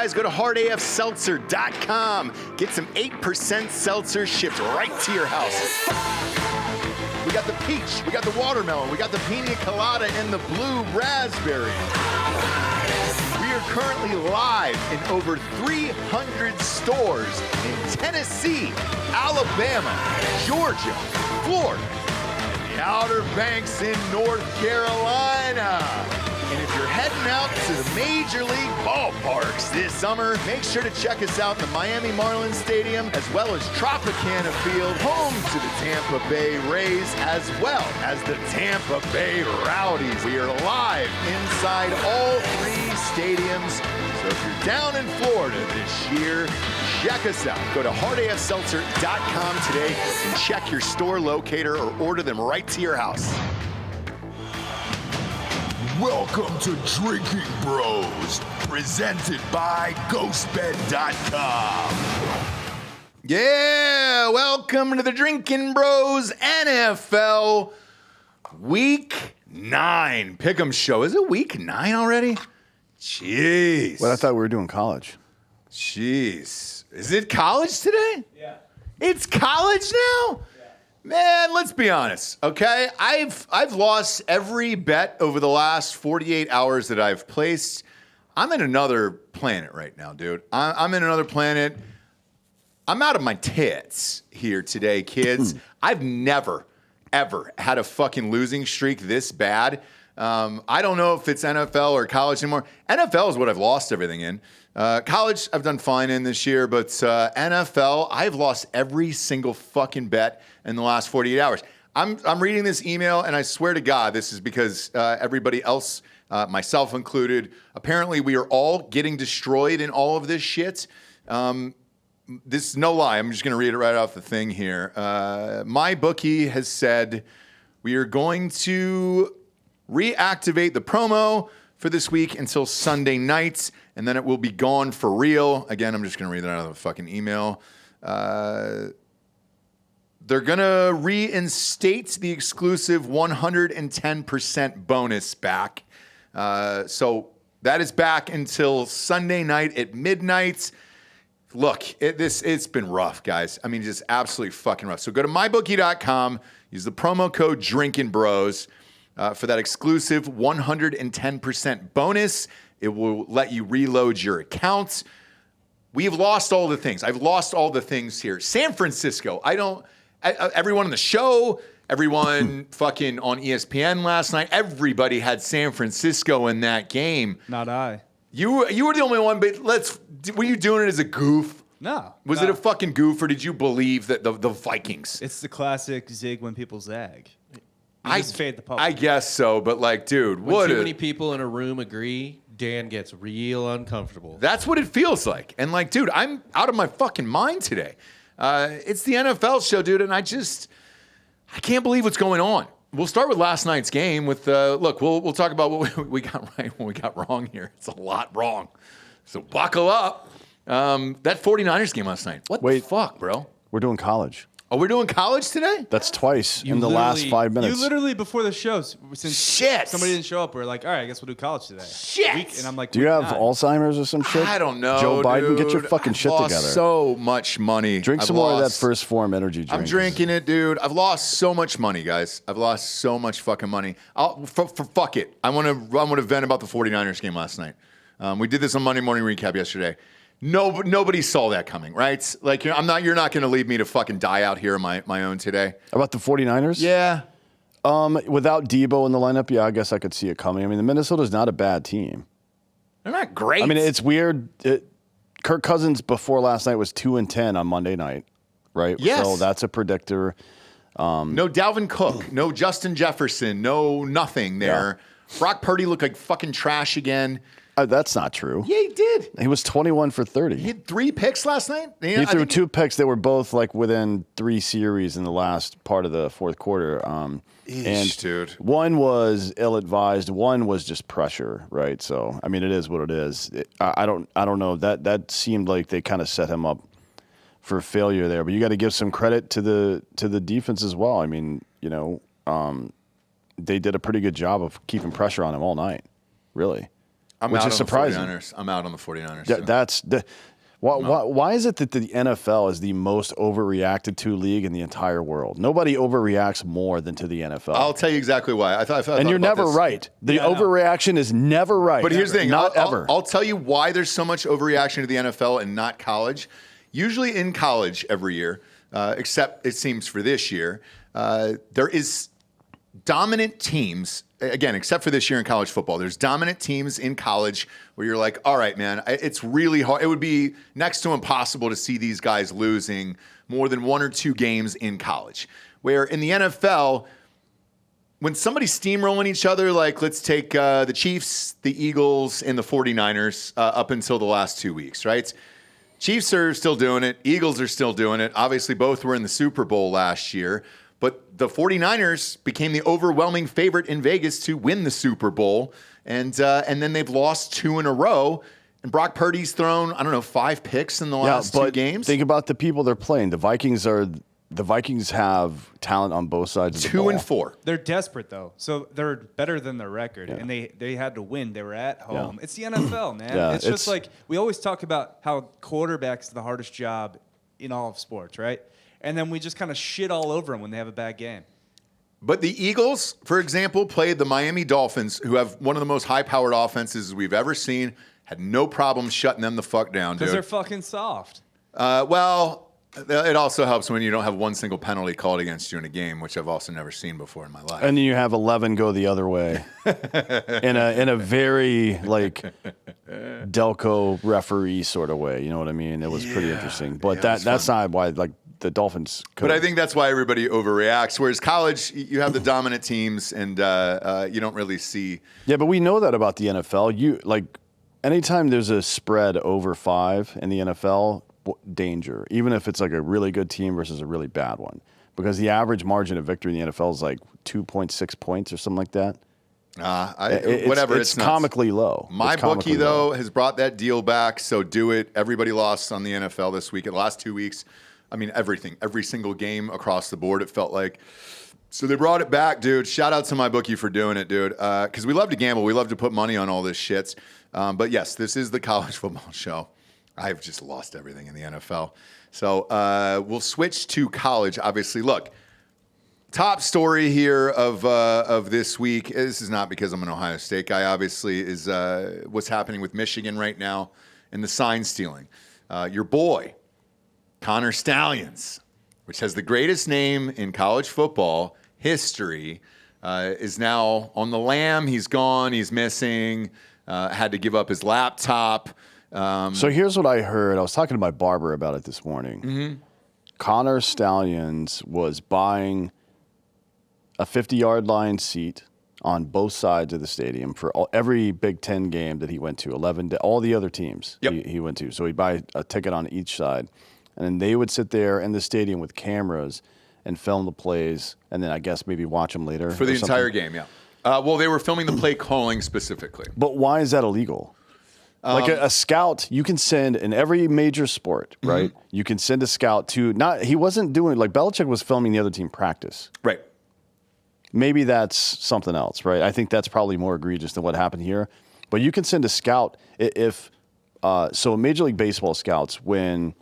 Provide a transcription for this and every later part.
Guys, go to hardafseltzer.com. Get some 8% seltzer shipped right to your house. We got the peach, we got the watermelon, we got the pina colada, and the blue raspberry. We are currently live in over 300 stores in Tennessee, Alabama, Georgia, Florida, and the Outer Banks in North Carolina. And if you're heading out to the Major League ballparks this summer, make sure to check us out in the Miami Marlins Stadium, as well as Tropicana Field, home to the Tampa Bay Rays, as well as the Tampa Bay Rowdies. We are live inside all three stadiums. So if you're down in Florida this year, check us out. Go to hardafseltzer.com today and check your store locator or order them right to your house. Welcome to Drinking Bros, presented by GhostBed.com. Yeah, welcome to the Drinkin Bros NFL Week 9 Pick'em Show. Is it Week 9 already? Jeez. Well, I thought we were doing college. Jeez. Is it college today? Yeah. It's college now? Man, let's be honest, okay? I've lost every bet over the last 48 hours that I've placed. I'm in another planet right now, dude. I'm in another planet. I'm out of my tits here today, kids. I've never, ever had a fucking losing streak this bad. I don't know if it's NFL or college anymore. NFL is what I've lost everything in. College, I've done fine in this year, but NFL, I've lost every single fucking bet in the last 48 hours. I'm reading this email, and I swear to God, this is because everybody else, myself included, apparently we are all getting destroyed in all of this shit. This is no lie. I'm just going to read it right off the thing here. My bookie has said we are going to reactivate the promo for this week until Sunday nights, and then it will be gone for real. Again, I'm just going to read that out of the fucking email. They're going to reinstate the exclusive 110% bonus back. So that is back until Sunday night at midnight. Look, it's been rough, guys. I mean, just absolutely fucking rough. So go to mybookie.com, use the promo code DrinkinBros for that exclusive 110% bonus. It will let you reload your account. We've lost all the things. I've lost all the things here. San Francisco, everyone on the show, everyone fucking on ESPN last night, everybody had San Francisco in that game. Not I. You were the only one, but were you doing it as a goof? No. Was it a fucking goof, or did you believe that the Vikings? It's the classic zig when people zag. You just fade the public. I guess so, but like, dude, when too many people in a room agree, Dan gets real uncomfortable. That's what it feels like. And like, dude, I'm out of my fucking mind today. It's the NFL show, dude, and I can't believe what's going on. We'll start with last night's game with, look, we'll talk about what we got right and what we got wrong here. It's a lot wrong. So buckle up. That 49ers game last night. What the fuck, bro? We're doing college. Oh, we're doing college today? That's twice in the last 5 minutes. You literally, before the show, since Shit. somebody didn't show up, we're like, all right, I guess we'll do college today. Shit. And I'm like, Do you have Alzheimer's or some shit? I don't know, Joe Biden, dude. get your fucking shit I've lost together. So much money. Drink some more of that First Form energy drink. I'm drinking it, dude. I've lost so much money, guys. I've lost so much fucking money. Fuck it. I want to vent about the 49ers game last night. We did this on Monday Morning Recap yesterday. Nobody saw that coming, right? Like, you're not going to leave me to fucking die out here on my own today. About the 49ers? Yeah. Without Debo in the lineup, yeah, I guess I could see it coming. I mean, the Minnesota's not a bad team. They're not great. I mean, it's weird. Kirk Cousins before last night was 2-10 on Monday night, right? Yes. So that's a predictor. No Dalvin Cook, no Justin Jefferson, no nothing there. Yeah. Brock Purdy looked like fucking trash again. That's not true. Yeah, he did. He was 21 for 30. He had 3 picks last night. He threw 2 picks that were both like within 3 series in the last part of the fourth quarter. And dude. One was ill-advised. One was just pressure, right? So, I mean, it is what it is. I don't know. That seemed like they kind of set him up for failure there. But you got to give some credit to the defense as well. I mean, you know, they did a pretty good job of keeping pressure on him all night, really. I'm which out is on surprising. The 49ers. I'm out on the 49ers. Yeah, too. that's the. Why is it that the NFL is the most overreacted to league in the entire world? Nobody overreacts more than to the NFL. I'll tell you exactly why. I thought and you're about never this. right. The overreaction is never right. But here's the thing. Not ever. I'll tell you why there's so much overreaction to the NFL and not college. Usually in college every year, except it seems for this year, there is dominant teams. Again, except for this year in college football, there's dominant teams in college where you're like, all right, man, it's really hard. It would be next to impossible to see these guys losing more than 1 or 2 games in college. Where in the NFL, when somebody's steamrolling each other, like let's take the Chiefs, the Eagles, and the 49ers up until the last 2 weeks, right? Chiefs are still doing it. Eagles are still doing it. Obviously, both were in the Super Bowl last year. But the 49ers became the overwhelming favorite in Vegas to win the Super Bowl. And then they've lost 2 in a row. And Brock Purdy's thrown, 5 picks in the last 2 games. Think about the people they're playing. The Vikings have talent on both sides of the ball. 2 and 4. They're desperate, though. So they're better than their record. And they had to win. They were at home. Yeah. It's the NFL, man. Yeah, it's just like we always talk about how quarterback's the hardest job in all of sports, right? And then we just kind of shit all over them when they have a bad game. But the Eagles, for example, played the Miami Dolphins, who have one of the most high-powered offenses we've ever seen. Had no problem shutting them the fuck down, dude. Because they're fucking soft. Well, it also helps when you don't have one single penalty called against you in a game, which I've also never seen before in my life. And then you have 11 go the other way in a very like Delco referee sort of way. You know what I mean? It was pretty interesting. But that's not why like the Dolphins could. But I think that's why everybody overreacts. Whereas college, you have the dominant teams, and you don't really see. Yeah, but we know that about the NFL. Anytime there's a spread over 5 in the NFL, danger. Even if it's like a really good team versus a really bad one, because the average margin of victory in the NFL is like 2.6 points or something like that. It's nuts. comically low. My bookie, though, has brought that deal back, so do it. Everybody lost on the NFL this week. In the last 2 weeks, I mean, every single game across the board, it felt like. So they brought it back, dude. Shout out to my bookie for doing it, dude. Because we love to gamble. We love to put money on all this shit. But yes, this is the college football show. I've just lost everything in the NFL. So we'll switch to college, obviously. Look, top story here of this week. This is not because I'm an Ohio State guy, obviously, is what's happening with Michigan right now and the sign stealing. Your boy, Connor Stallions, which has the greatest name in college football history, is now on the lam. He's gone. He's missing. Had to give up his laptop. So here's what I heard. I was talking to my barber about it this morning. Mm-hmm. Connor Stallions was buying a 50-yard line seat on both sides of the stadium for every Big Ten game that he went to, all the other teams he went to. So he'd buy a ticket on each side. And then they would sit there in the stadium with cameras and film the plays, and then I guess maybe watch them later. For the entire game, yeah. Well, they were filming the play calling specifically. But why is that illegal? Like a scout, you can send in every major sport, right? Mm-hmm. You can send a scout to he wasn't doing like Belichick was filming the other team practice. Right. Maybe that's something else, right? I think that's probably more egregious than what happened here. But you can send a scout so Major League Baseball scouts, when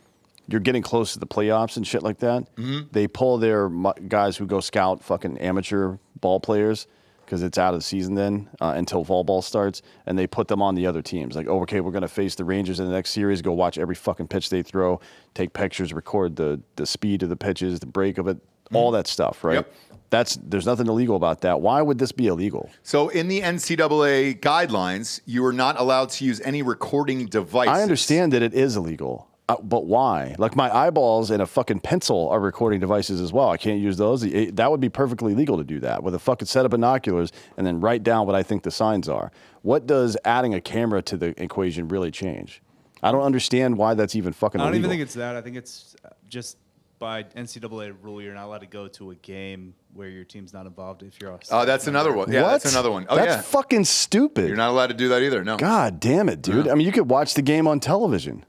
you're getting close to the playoffs and shit like that, they pull their guys who go scout fucking amateur ball players because it's out of the season then until fall ball starts, and they put them on the other teams. Like, oh, okay, we're going to face the Rangers in the next series, go watch every fucking pitch they throw, take pictures, record the speed of the pitches, the break of it, all that stuff, right? Yep. There's nothing illegal about that. Why would this be illegal? So in the NCAA guidelines, you are not allowed to use any recording devices. I understand that it is illegal. But why? Like my eyeballs and a fucking pencil are recording devices as well. I can't use those. That would be perfectly legal to do that with a fucking set of binoculars and then write down what I think the signs are. What does adding a camera to the equation really change? I don't understand why that's even fucking illegal. I don't even think it's that. I think it's just by NCAA rule, you're not allowed to go to a game where your team's not involved if you're off. Oh, that's another one. Yeah, that's another one. Oh, that's fucking stupid. You're not allowed to do that either. No. God damn it, dude. Yeah. I mean, you could watch the game on television.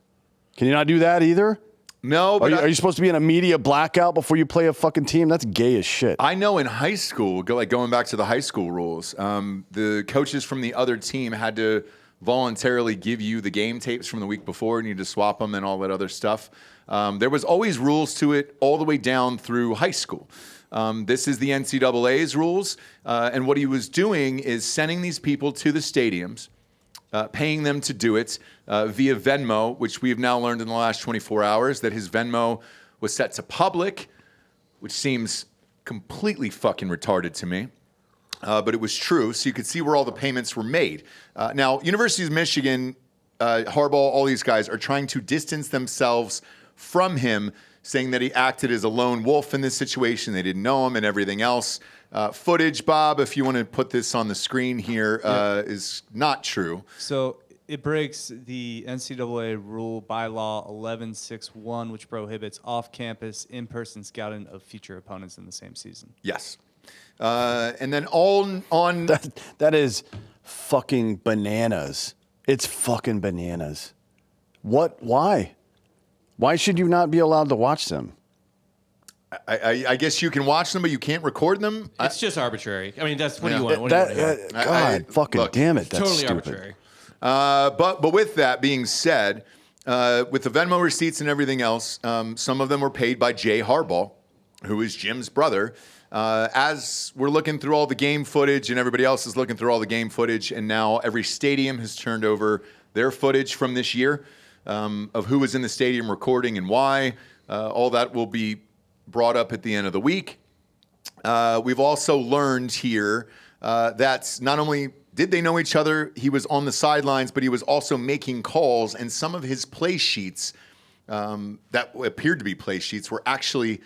Can you not do that either? No. But are you supposed to be in a media blackout before you play a fucking team? That's gay as shit. I know in high school, going back to the high school rules, the coaches from the other team had to voluntarily give you the game tapes from the week before, and you just swap them and all that other stuff. There was always rules to it all the way down through high school. This is the NCAA's rules, and what he was doing is sending these people to the stadiums, paying them to do it via Venmo, which we have now learned in the last 24 hours that his Venmo was set to public, which seems completely fucking retarded to me. But it was true, so you could see where all the payments were made. Now, University of Michigan, Harbaugh, all these guys are trying to distance themselves from him, saying that he acted as a lone wolf in this situation. They didn't know him and everything else. Footage, Bob, if you want to put this on the screen here, is not true. So it breaks the NCAA rule by law 1161, which prohibits off-campus, in-person scouting of future opponents in the same season. Yes. And then on That is fucking bananas. It's fucking bananas. What? Why? Why should you not be allowed to watch them? I guess you can watch them, but you can't record them. It's just arbitrary. I mean, that's what do you want? What That, do you want? God, fucking look, damn it. That's Totally stupid. arbitrary. But with that being said, with the Venmo receipts and everything else, some of them were paid by Jay Harbaugh, who is Jim's brother. As we're looking through all the game footage and everybody else is looking through all the game footage, and now every stadium has turned over their footage from this year of who was in the stadium recording and why. All that will be brought up at the end of the week. We've also learned here that not only did they know each other, he was on the sidelines, but he was also making calls, and some of his play sheets that appeared to be play sheets were actually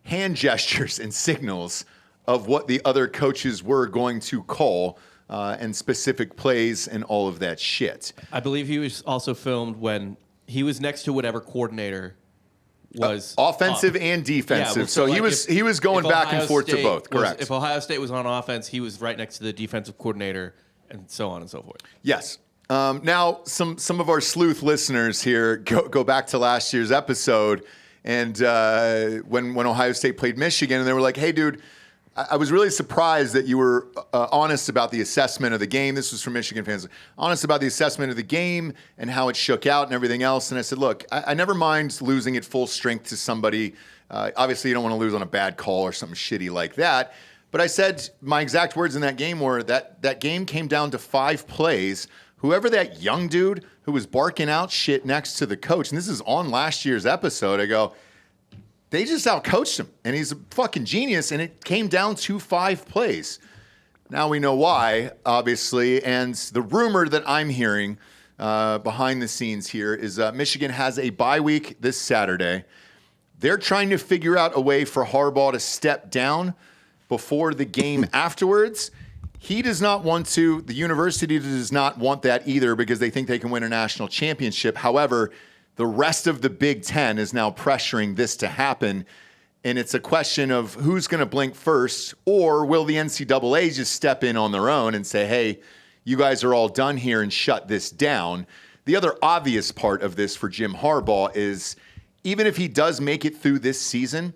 hand gestures and signals of what the other coaches were going to call and specific plays and all of that shit. I believe he was also filmed when he was next to whatever coordinator was Offensive up. and defensive. Yeah, so like he was going if back Ohio and forth to State both. was- Correct. If Ohio State was on offense, he was right next to the defensive coordinator, and so on and so forth. Yes. Now, some of our sleuth listeners here go back to last year's episode, and when Ohio State played Michigan, and they were like, "Hey, dude, I was really surprised that you were honest about the assessment of the game." This was from Michigan fans. Honest about the assessment of the game and how it shook out and everything else. And I said, look, I never mind losing at full strength to somebody. Obviously, you don't want to lose on a bad call or something shitty like that. But I said my exact words in that game were that game came down to 5 plays. Whoever that young dude who was barking out shit next to the coach, and this is on last year's episode, I go, they just outcoached him, and he's a fucking genius, and it came down to 5 plays. Now we know why, obviously, and the rumor that I'm hearing behind the scenes here is Michigan has a bye week this Saturday. They're trying to figure out a way for Harbaugh to step down before the game afterwards. He does not want to. The university does not want that either because they think they can win a national championship. However, the rest of the Big Ten is now pressuring this to happen. And it's a question of who's going to blink first, or will the NCAA just step in on their own and say, hey, you guys are all done here and shut this down. The other obvious part of this for Jim Harbaugh is even if he does make it through this season,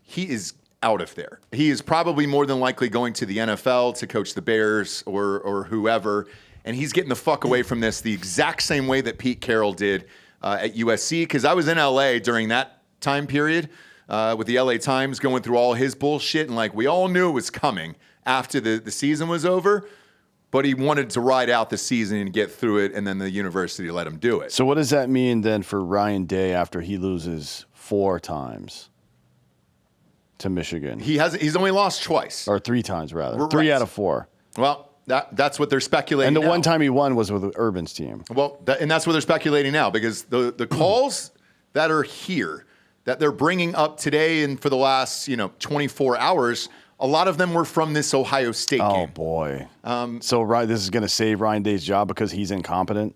he is out of there. He is probably more than likely going to the NFL to coach the Bears or whoever, and he's getting the fuck away from this the exact same way that Pete Carroll did at USC, because I was in LA during that time period with the LA Times going through all his bullshit, and like we all knew it was coming after the season was over, but he wanted to ride out the season and get through it, and then the university let him do it. So what does that mean then for Ryan Day after he loses 4 times to Michigan? He's only lost twice. Or 3 times, rather. Right. 3 out of 4. Well, that's what they're speculating And the now. one time he won was with Urban's team. Well, and that's what they're speculating now, because the calls that are here that they're bringing up today and for the last 24 hours, a lot of them were from this Ohio State Oh, game. boy. So this is going to save Ryan Day's job because he's incompetent?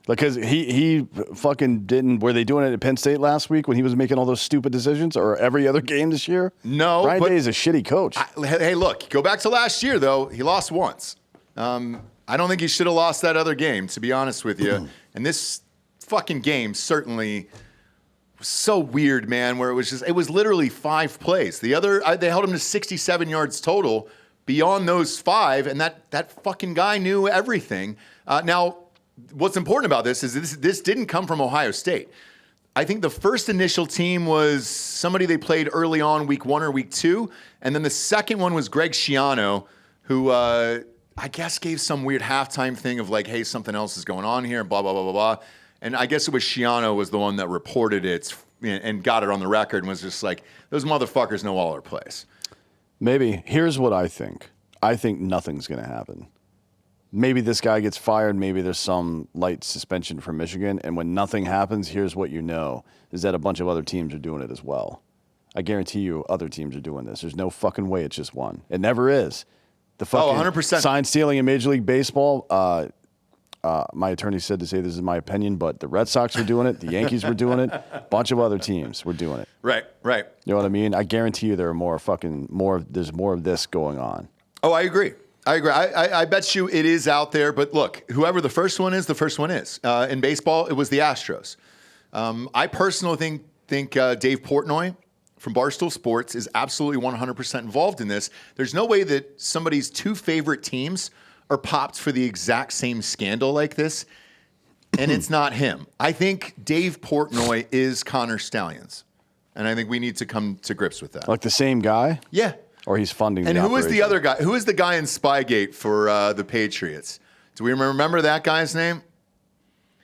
Because he fucking didn't. Were they doing it at Penn State last week when he was making all those stupid decisions, or every other game this year? No, Ryan but Day is a shitty coach. Hey, look, go back to last year, though. He lost once. I don't think he should have lost that other game, to be honest with you. And this fucking game certainly was so weird, man, where it was literally 5 plays. The other, they held him to 67 yards total beyond those 5, and that fucking guy knew everything. Now, what's important about this is this didn't come from Ohio State. I think the first initial team was somebody they played early on, week 1 or week 2. And then the second one was Greg Schiano, who I guess gave some weird halftime thing of like, hey, something else is going on here, blah, blah, blah, blah, blah. And I guess it was Schiano was the one that reported it and got it on the record and was just like, those motherfuckers know all our plays. Maybe. Here's what I think. I think nothing's going to happen. Maybe this guy gets fired. Maybe there's some light suspension from Michigan. And when nothing happens, here's what you know, is that a bunch of other teams are doing it as well. I guarantee you other teams are doing this. There's no fucking way it's just one. It never is. The fucking 100%. sign stealing in Major League Baseball, my attorney said to say this is my opinion, but the Red Sox were doing it. The Yankees were doing it. A bunch of other teams were doing it. Right. You know what I mean? I guarantee you there are there's more of this going on. Oh, I agree. I bet you it is out there. But look, whoever the first one is, the first one is. In baseball, it was the Astros. I personally think Dave Portnoy from Barstool Sports is absolutely 100% involved in this. There's no way that somebody's 2 favorite teams are popped for the exact same scandal like this, and it's not him. I think Dave Portnoy is Connor Stallions, and I think we need to come to grips with that. Like the same guy? Yeah. Or he's funding and the who is the operation? other guy? Who is the guy in Spygate for the Patriots? Do we remember that guy's name?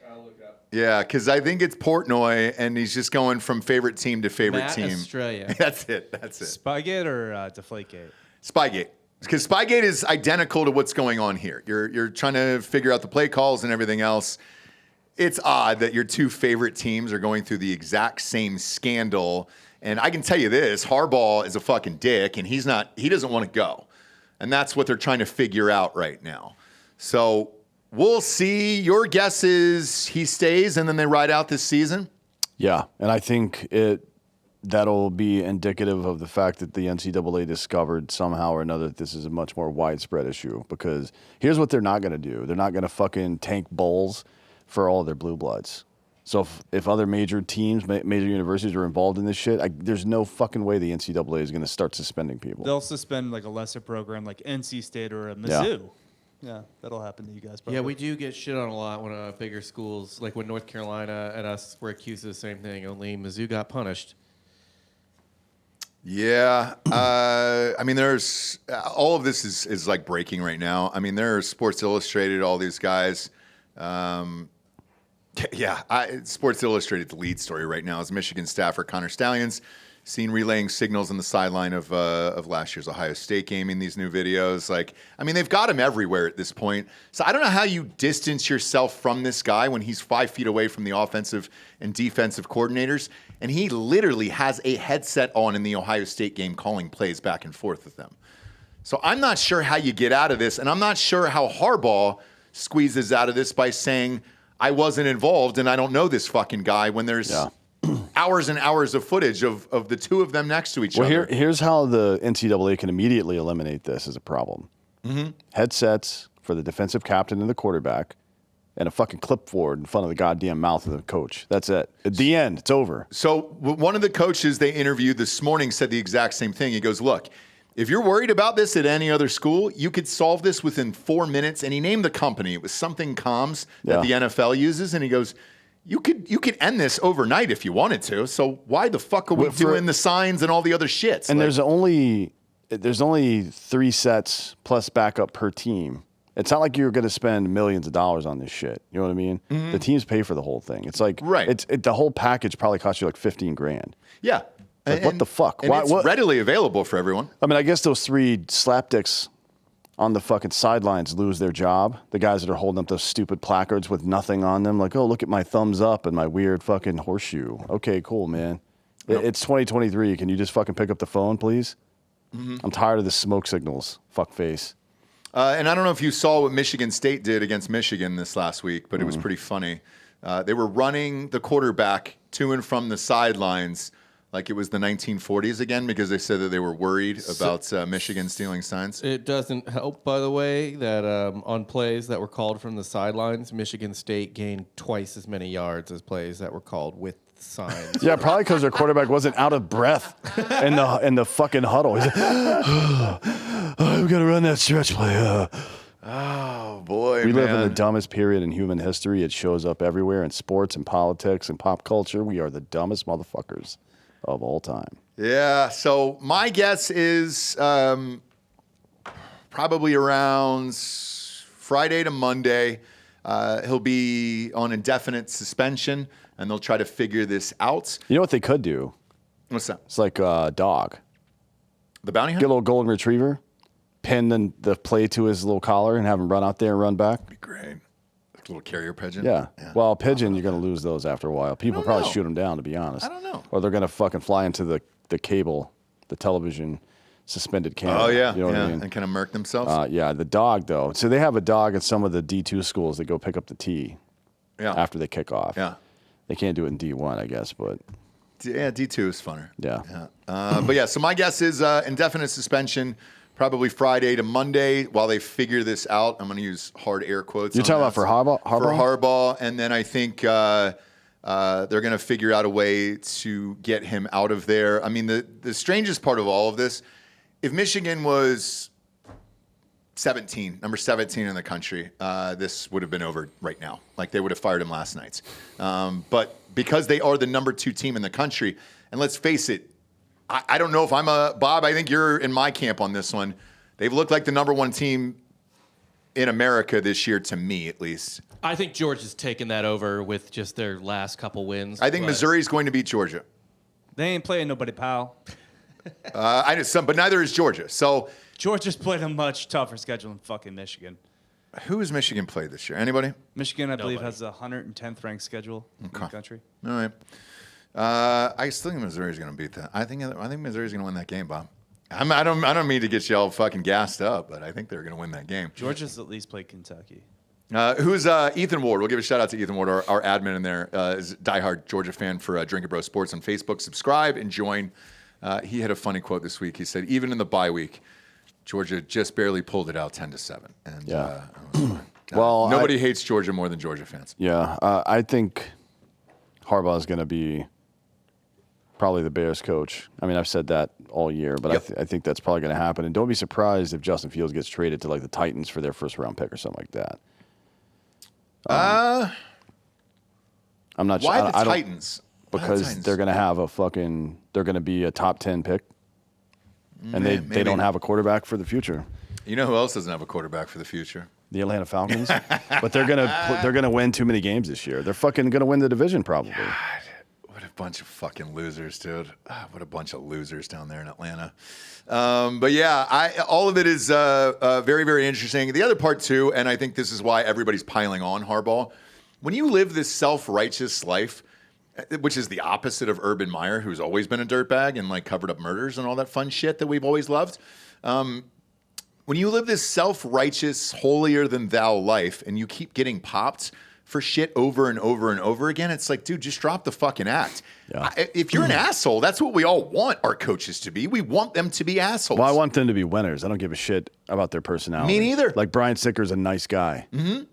I'll look it up. Yeah, because I think it's Portnoy, and he's just going from favorite team to favorite Matt team. Estrella. That's it. Spygate or Deflategate? Spygate. Because Spygate is identical to what's going on here. You're trying to figure out the play calls and everything else. It's odd that your 2 favorite teams are going through the exact same scandal. And I can tell you this, Harbaugh is a fucking dick, and he doesn't want to go. And that's what they're trying to figure out right now. So we'll see. Your guess is he stays and then they ride out this season? Yeah, and I think that'll be indicative of the fact that the NCAA discovered somehow or another that this is a much more widespread issue. Because here's what they're not going to do. They're not going to fucking tank bowls for all of their blue bloods. So if other major teams, major universities are involved in this shit, there's no fucking way the NCAA is going to start suspending people. They'll suspend like a lesser program like NC State or a Mizzou. Yeah, that'll happen to you guys. Probably. Yeah, we do get shit on a lot when bigger schools, like when North Carolina and us were accused of the same thing, only Mizzou got punished. Yeah. I mean, there's all of this is like breaking right now. I mean, there's Sports Illustrated, all these guys. Sports Illustrated, the lead story right now is Michigan staffer Connor Stallions seen relaying signals on the sideline of last year's Ohio State game in these new videos. Like, I mean, they've got him everywhere at this point. So I don't know how you distance yourself from this guy when he's 5 feet away from the offensive and defensive coordinators, and he literally has a headset on in the Ohio State game calling plays back and forth with them. So I'm not sure how you get out of this, and I'm not sure how Harbaugh squeezes out of this by saying, I wasn't involved and I don't know this fucking guy when there's hours and hours of footage of the 2 of them next to each other. Here's how the NCAA can immediately eliminate this as a problem. Mm-hmm. Headsets for the defensive captain and the quarterback, and a fucking clipboard in front of the goddamn mouth of the coach. That's it. At the end, it's over. So one of the coaches they interviewed this morning said the exact same thing. He goes, look, if you're worried about this at any other school, you could solve this within 4 minutes. And he named the company. It was something comms that the NFL uses. And he goes, you could end this overnight if you wanted to. So why the fuck are we doing the signs and all the other shits? And there's only 3 sets plus backup per team. It's not like you're going to spend millions of dollars on this shit. You know what I mean? Mm-hmm. The teams pay for the whole thing. It's like the whole package probably costs you like $15,000. Yeah. Like, what the fuck? And it's readily available for everyone. I mean, I guess those 3 slapdicks on the fucking sidelines lose their job. The guys that are holding up those stupid placards with nothing on them, like, oh, look at my thumbs up and my weird fucking horseshoe. Okay, cool, man. Yep. It's 2023. Can you just fucking pick up the phone, please? Mm-hmm. I'm tired of the smoke signals. Fuck face. And I don't know if you saw what Michigan State did against Michigan this last week, but it was pretty funny. They were running the quarterback to and from the sidelines like it was the 1940s again, because they said that they were worried about Michigan stealing signs. It doesn't help, by the way, that on plays that were called from the sidelines, Michigan State gained twice as many yards as plays that were called with signs. Yeah, probably because their quarterback wasn't out of breath in the fucking huddle. He's like, we got to run that stretch play. Oh, boy, We live in the dumbest period in human history. It shows up everywhere in sports and politics and pop culture. We are the dumbest motherfuckers of all time. Yeah, so my guess is probably around Friday to Monday. He'll be on indefinite suspension, and they'll try to figure this out. You know what they could do? What's that? It's like a dog. The bounty Get hunter? a little golden retriever, pin the play to his little collar, and have him run out there and run back. Be great. Like a little carrier pigeon? Yeah. Well, pigeon, you're going to lose those after a while. People probably know. shoot them down, to be honest. I don't know. Or they're going to fucking fly into the cable, the television suspended camera. Oh, yeah. You know what yeah. I mean? And kind of murk themselves? Yeah, the dog, though. So they have a dog at some of the D2 schools that go pick up the tee yeah. after they kick off. Yeah. They can't do it in D1, I guess, but Yeah, D2 is funner. yeah. But yeah, so my guess is indefinite suspension, probably Friday to Monday while they figure this out. I'm going to use hard air quotes. You're on talking that. about for Harbaugh? For Harbaugh, and then I think they're going to figure out a way to get him out of there. I mean, the strangest part of all of this, if Michigan was number 17 in the country, this would have been over right now. Like, they would have fired him last night. But because they are the number 2 team in the country, and let's face it, I don't know if I'm Bob, I think you're in my camp on this one. They've looked like the number 1 team in America this year, to me at least. I think Georgia's taken that over with just their last couple wins. I think Missouri's going to beat Georgia. They ain't playing nobody, pal. I know some, but neither is Georgia. So Georgia's played a much tougher schedule than fucking Michigan. who has Michigan played this year? Anybody? Michigan, I believe, Nobody. has the 110th ranked schedule in the country. All right. I still think Missouri's going to beat that. I think Missouri's going to win that game, Bob. I don't mean to get you all fucking gassed up, but I think they're going to win that game. Georgia's at least played Kentucky. Who's Ethan Ward? We'll give a shout out to Ethan Ward, our admin in there. Is a diehard Georgia fan for Drinkin Bro Sports on Facebook. Subscribe and join. He had a funny quote this week. He said, even in the bye week, Georgia just barely pulled it out 10-7. And Yeah. Well, nobody hates Georgia more than Georgia fans. Yeah, I think Harbaugh is going to be probably the Bears coach. I mean, I've said that all year, but Yep. I think that's probably going to happen. And don't be surprised if Justin Fields gets traded to like the Titans for their first round pick or something like that. I'm not sure. Why the I don't- Titans? Why the Because Titans? they're going to have they're going to be a top 10 pick. And they maybe. don't have a quarterback for the future. You know who else doesn't have a quarterback for the future? The Atlanta Falcons. But they're gonna win too many games this year. They're fucking gonna win the division probably. What a bunch of fucking losers, dude. What a bunch of losers down there in Atlanta. But yeah, all of it is very, very interesting. The other part too, and I think this is why everybody's piling on Harbaugh. When you live this self-righteous life, which is the opposite of Urban Meyer, who's always been a dirtbag and like covered up murders and all that fun shit that we've always loved. When you live this self-righteous, holier-than-thou life and you keep getting popped for shit over and over and over again, it's like, dude, just drop the fucking act. Yeah. If you're an asshole, that's what we all want our coaches to be. We want them to be assholes. Well, I want them to be winners. I don't give a shit about their personality. Me neither. Like Brian Sicker's a nice guy,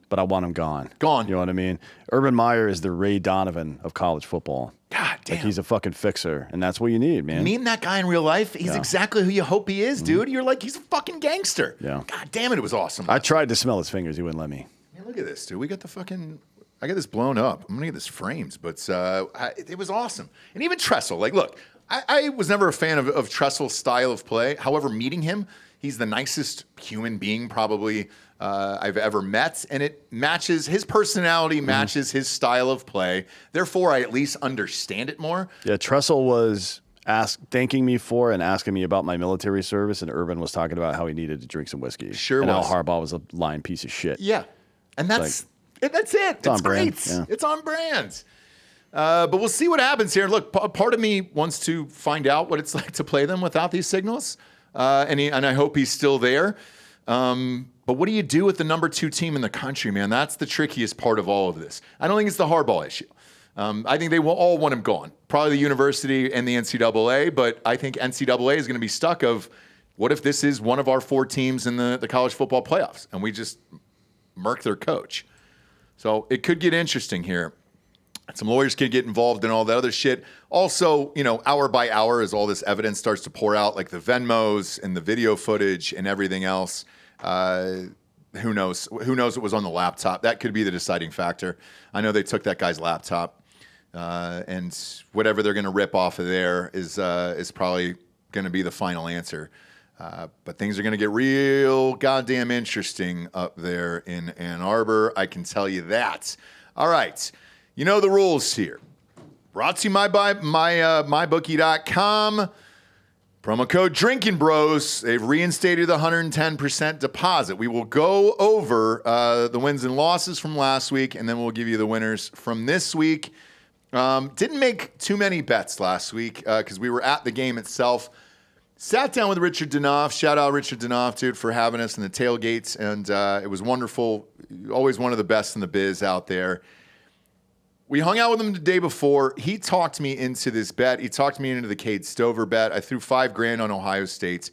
but I want him gone. Gone. You know what I mean? Urban Meyer is the Ray Donovan of college football. God damn. Like he's a fucking fixer, and that's what you need, man. Meeting that guy in real life, he's exactly who you hope he is, dude. You're like, he's a fucking gangster. Yeah. God damn it, it was awesome. I tried to smell his fingers. He wouldn't let me. Man, look at this, dude. We got the fucking. I got this blown up. I'm gonna get this frames, but it was awesome. And even Tressel, like, look, I was never a fan of Tressel's style of play. However, meeting him, he's the nicest human being probably I've ever met, and it matches his personality, matches his style of play. Therefore, I at least understand it more. Yeah, Tressel was thanking me for and asking me about my military service, and Urban was talking about how he needed to drink some whiskey. Sure and was. how Harbaugh was a lying piece of shit. Yeah, and that's it. It's on brand, great. yeah. It's on brand. But we'll see what happens here. Look, part of me wants to find out what it's like to play them without these signals, and I hope he's still there. But what do you do with the number 2 team in the country, man? That's the trickiest part of all of this. I don't think it's the Harbaugh issue. I think they will all want him gone. Probably the university and the NCAA, but I think NCAA is going to be stuck of, what if this is one of our 4 teams in the college football playoffs, and we just murk their coach? So it could get interesting here. Some lawyers could get involved in all that other shit. Also, hour by hour, as all this evidence starts to pour out, like the Venmos and the video footage and everything else, who knows? Who knows what was on the laptop? That could be the deciding factor. I know they took that guy's laptop, and whatever they're going to rip off of there is probably going to be the final answer. But things are going to get real goddamn interesting up there in Ann Arbor. I can tell you that. All right. You know the rules here. Brought to you by mybookie.com. Promo code Drinkin Bros. They've reinstated the 110% deposit. We will go over the wins and losses from last week, and then we'll give you the winners from this week. Didn't make too many bets last week because we were at the game itself. Sat down with Richard Danoff. Shout out Richard Danoff, dude, for having us in the tailgates, and it was wonderful. Always one of the best in the biz out there. We hung out with him the day before. He talked me into this bet. He talked me into the Cade Stover bet. I threw $5,000 on Ohio State.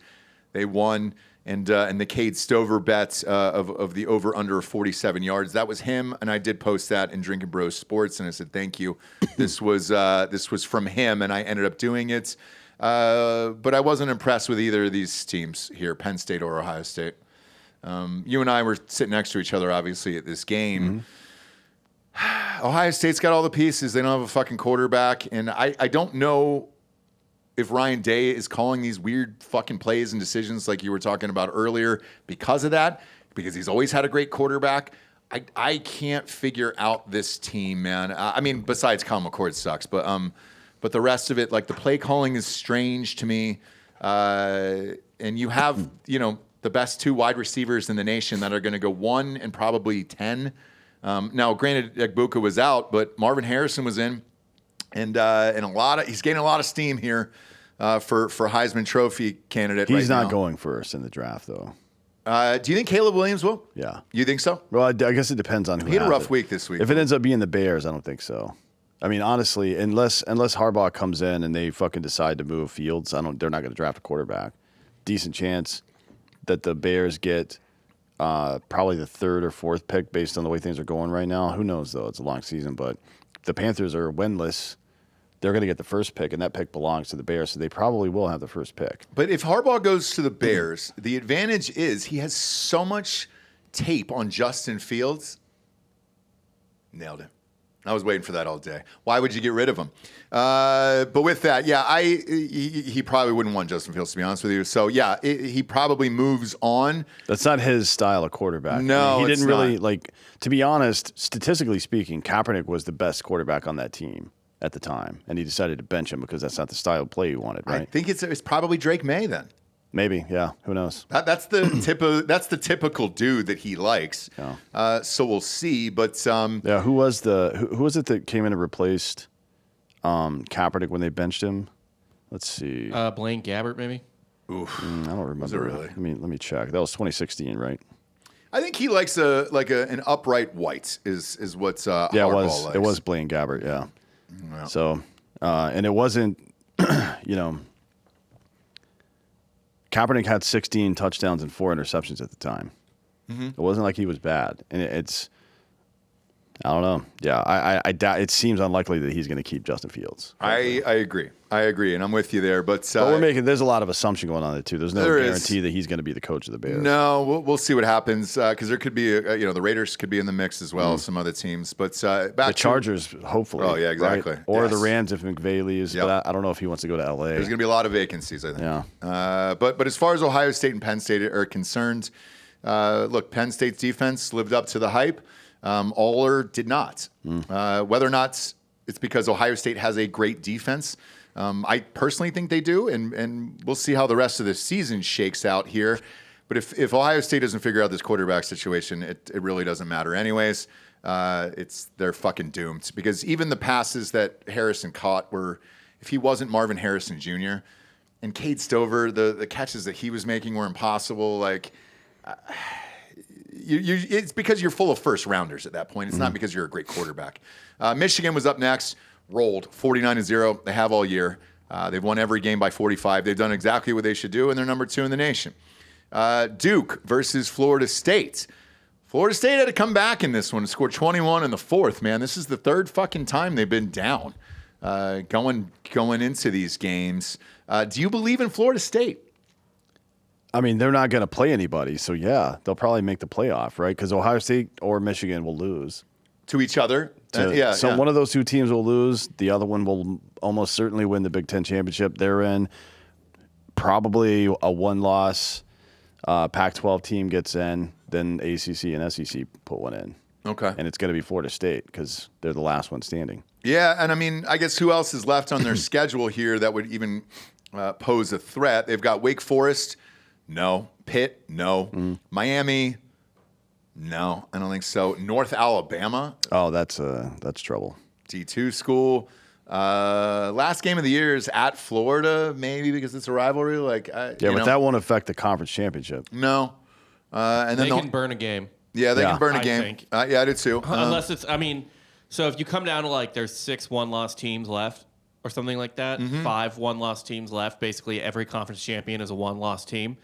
They won. And the Cade Stover bet of the over-under 47 yards. That was him, and I did post that in Drinkin Bros Sports, and I said, thank you. This was from him, and I ended up doing it. But I wasn't impressed with either of these teams here, Penn State or Ohio State. You and I were sitting next to each other, obviously, at this game. Mm-hmm. Ohio State's got all the pieces. They don't have a fucking quarterback. And I don't know if Ryan Day is calling these weird fucking plays and decisions like you were talking about earlier because of that, because he's always had a great quarterback. I can't figure out this team, man. I mean, besides Kyle McCord sucks, but the rest of it, like the play calling is strange to me. And you have, the best 2 wide receivers in the nation that are going to go 1 and probably 10. Now, granted, Egbuka was out, but Marvin Harrison was in, and he's gaining a lot of steam here for Heisman Trophy candidate. He's right not now. going first in the draft, though. Do you think Caleb Williams will? Yeah. You think so? Well, I guess it depends on who. He had a has rough it. week this week. If it ends up being the Bears, I don't think so. I mean, honestly, unless Harbaugh comes in and they fucking decide to move Fields, they're not going to draft a quarterback. Decent chance that the Bears get probably the 3rd or 4th pick based on the way things are going right now. Who knows, though? It's a long season, but the Panthers are winless. They're going to get the first pick, and that pick belongs to the Bears, so they probably will have the first pick. But if Harbaugh goes to the Bears, the advantage is he has so much tape on Justin Fields. Nailed it. I was waiting for that all day. Why would you get rid of him? But with that, yeah, he probably wouldn't want Justin Fields, to be honest with you. So, yeah, he probably moves on. That's not his style of quarterback. No, he didn't really, not. To be honest, statistically speaking, Kaepernick was the best quarterback on that team at the time, and he decided to bench him because that's not the style of play he wanted, right? I think it's probably Drake May then. Maybe, yeah. Who knows? That's the typical dude that he likes. Yeah. So we'll see. But yeah, who was it that came in and replaced Kaepernick when they benched him? Let's see. Blaine Gabbert, maybe. Oof. I don't remember. Was it really? Let me check. That was 2016, right? I think he likes an upright white is what Harbaugh likes. It was Blaine Gabbert, yeah. So and it wasn't Kaepernick had 16 touchdowns and 4 interceptions at the time. Mm-hmm. It wasn't like he was bad. And it's, I don't know. Yeah, I doubt, it seems unlikely that he's going to keep Justin Fields. I agree. And I'm with you there. But there's a lot of assumption going on there, too. There's no guarantee that he's going to be the coach of the Bears. No, we'll see what happens because there could be, the Raiders could be in the mix as well, some other teams. But the Chargers, hopefully. Oh, yeah, exactly. Right? Or the Rams if McVay leaves. Yep. But I don't know if he wants to go to L.A. There's going to be a lot of vacancies, I think. Yeah. But as far as Ohio State and Penn State are concerned, look, Penn State's defense lived up to the hype. Aller did not. Whether or not it's because Ohio State has a great defense, I personally think they do, and we'll see how the rest of the season shakes out here. But if Ohio State doesn't figure out this quarterback situation, it really doesn't matter anyways. They're fucking doomed because even the passes that Harrison caught were, if he wasn't Marvin Harrison Jr. and Cade Stover, the catches that he was making were impossible. It's because you're full of first rounders at that point. It's not because you're a great quarterback. Michigan was up next, rolled 49-0. They have all year. They've won every game by 45. They've done exactly what they should do, and they're number 2 in the nation. Duke versus Florida State. Florida State had to come back in this one and score 21 in the 4th, man. This is the 3rd fucking time they've been down going into these games. Do you believe in Florida State? I mean, they're not going to play anybody, so yeah, they'll probably make the playoff, right? Because Ohio State or Michigan will lose. To each other. So one of those two teams will lose. The other one will almost certainly win the Big Ten championship. They're in. Probably a one-loss Pac-12 team gets in. Then ACC and SEC put one in. Okay. And it's going to be Florida State because they're the last one standing. Yeah, and I mean, I guess who else is left on their schedule here that would even pose a threat? They've got Wake Forest. No. Pitt. No. Miami. No, I don't think so. North Alabama. Oh, that's trouble. D2 school. Last game of the year is at Florida, maybe because it's a rivalry. That won't affect the conference championship. No. And then they can burn a game. Yeah, they can burn a I game. think. Yeah, I do too. Unless it's, so if you come down to like there's 6 one-loss teams left or something like that, 5 one-loss teams left. Basically, every conference champion is a one-loss team.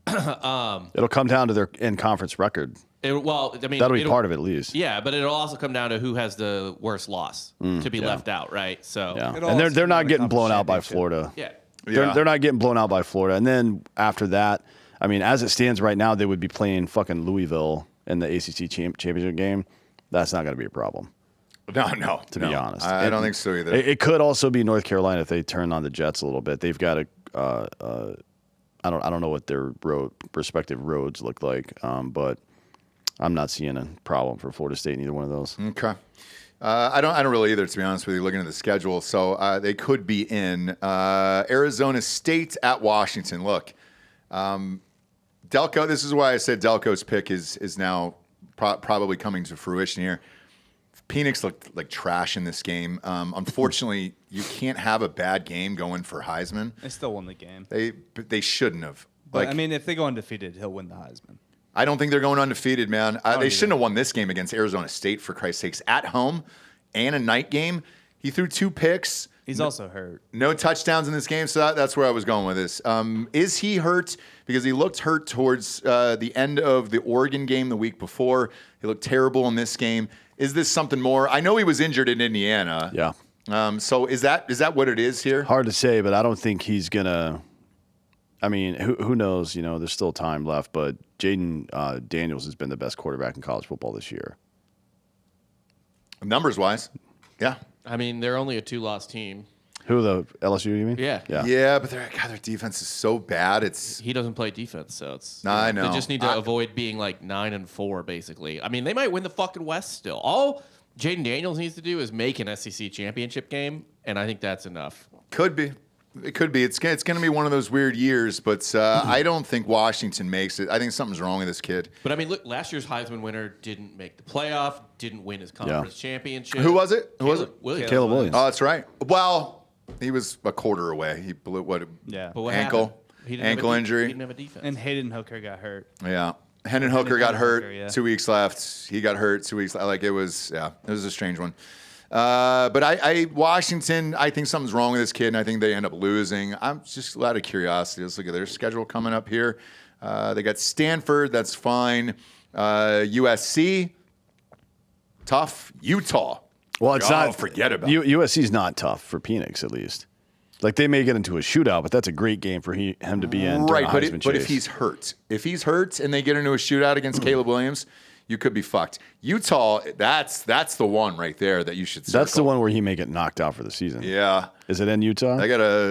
It'll come down to their in-conference record. That'll be part of it at least. Yeah, but it'll also come down to who has the worst loss to be left out, right? So Yeah, and they're not getting blown out by Florida. yeah. They're not getting blown out by Florida. And then after that, I mean, as it stands right now, they would be playing fucking Louisville in the ACC championship game. That's not going to be a problem. No. To be honest, I don't think so either. It could also be North Carolina if they turn on the Jets a little bit. They've got I don't know what their respective roads look like, but I'm not seeing a problem for Florida State in either one of those. Okay. I don't really either, to be honest with you, looking at the schedule. So they could be in Arizona State at Washington. Look, Delco, this is why I said Delco's pick is now probably coming to fruition here. Penix looked like trash in this game. Unfortunately, you can't have a bad game going for Heisman. They still won the game. They shouldn't have. But, if they go undefeated, he'll win the Heisman. I don't think they're going undefeated, man. They shouldn't have won this game against Arizona State, for Christ's sakes. At home and a night game, he threw 2 picks. He's also hurt. No touchdowns in this game, so that's where I was going with this. Is he hurt? Because he looked hurt towards the end of the Oregon game the week before. He looked terrible in this game. Is this something more? I know he was injured in Indiana. Yeah. So is that what it is here? Hard to say, but I don't think he's gonna. I mean, who knows? There's still time left, but Jaden Daniels has been the best quarterback in college football this year. Numbers wise, yeah. They're only a 2-loss team. Who, the LSU, you mean? Yeah. Yeah, but their defense is so bad. He doesn't play defense, so it's. Nah, I know. They just need to avoid being like 9-4, basically. They might win the fucking West still. All Jaden Daniels needs to do is make an SEC championship game, and I think that's enough. Could be. It could be. It's going to be one of those weird years, but I don't think Washington makes it. I think something's wrong with this kid. But look, last year's Heisman winner didn't make the playoff, didn't win his conference championship. Who was it? Caleb Williams. Oh, that's right. Well, he was a quarter away. He blew But what ankle happened? injury. He didn't have a defense. And Hayden Hooker got hurt. Yeah. Hendon Hooker got hurt. Hooker, yeah. 2 weeks left. He got hurt 2 weeks. It was a strange one. But Washington, I think something's wrong with this kid, and I think they end up losing. I'm just out of curiosity. Let's look at their schedule coming up here. They got Stanford. That's fine. USC, tough. Utah. Well, it's not. Forget about it. USC's not tough for Penix, at least. Like, they may get into a shootout, but that's a great game for him to be in. Right, but if he's hurt, and they get into a shootout against Caleb Williams, you could be fucked. Utah, that's the one right there that you should circle. That's the one where he may get knocked out for the season. Yeah. Is it in Utah?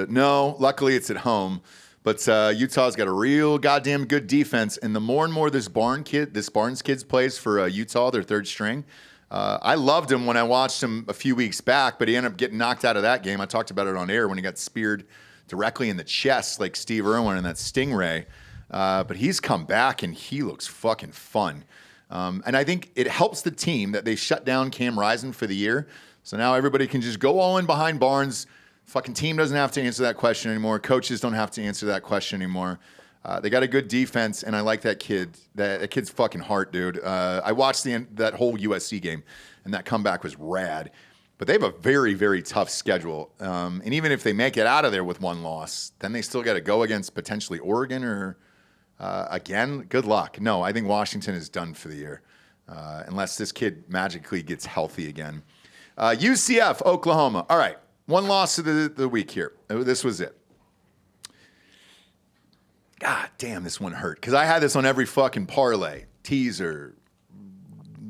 No, luckily it's at home. But Utah's got a real goddamn good defense, and the more and more this Barnes kids plays for Utah, their third string. I loved him when I watched him a few weeks back, but he ended up getting knocked out of that game. I talked about it on air when he got speared directly in the chest like Steve Irwin in that Stingray. But he's come back, and he looks fucking fun. And I think it helps the team that they shut down Cam Rising for the year. So now everybody can just go all in behind Barnes. Fucking team doesn't have to answer that question anymore. Coaches don't have to answer that question anymore. They got a good defense, and I like that kid. That kid's fucking heart, dude. I watched that whole USC game, and that comeback was rad. But they have a very, very tough schedule. And even if they make it out of there with one loss, then they still got to go against potentially Oregon or again. Good luck. No, I think Washington is done for the year, unless this kid magically gets healthy again. UCF, Oklahoma. All right, one loss of the week here. This was it. God damn, this one hurt. Because I had this on every fucking parlay, teaser.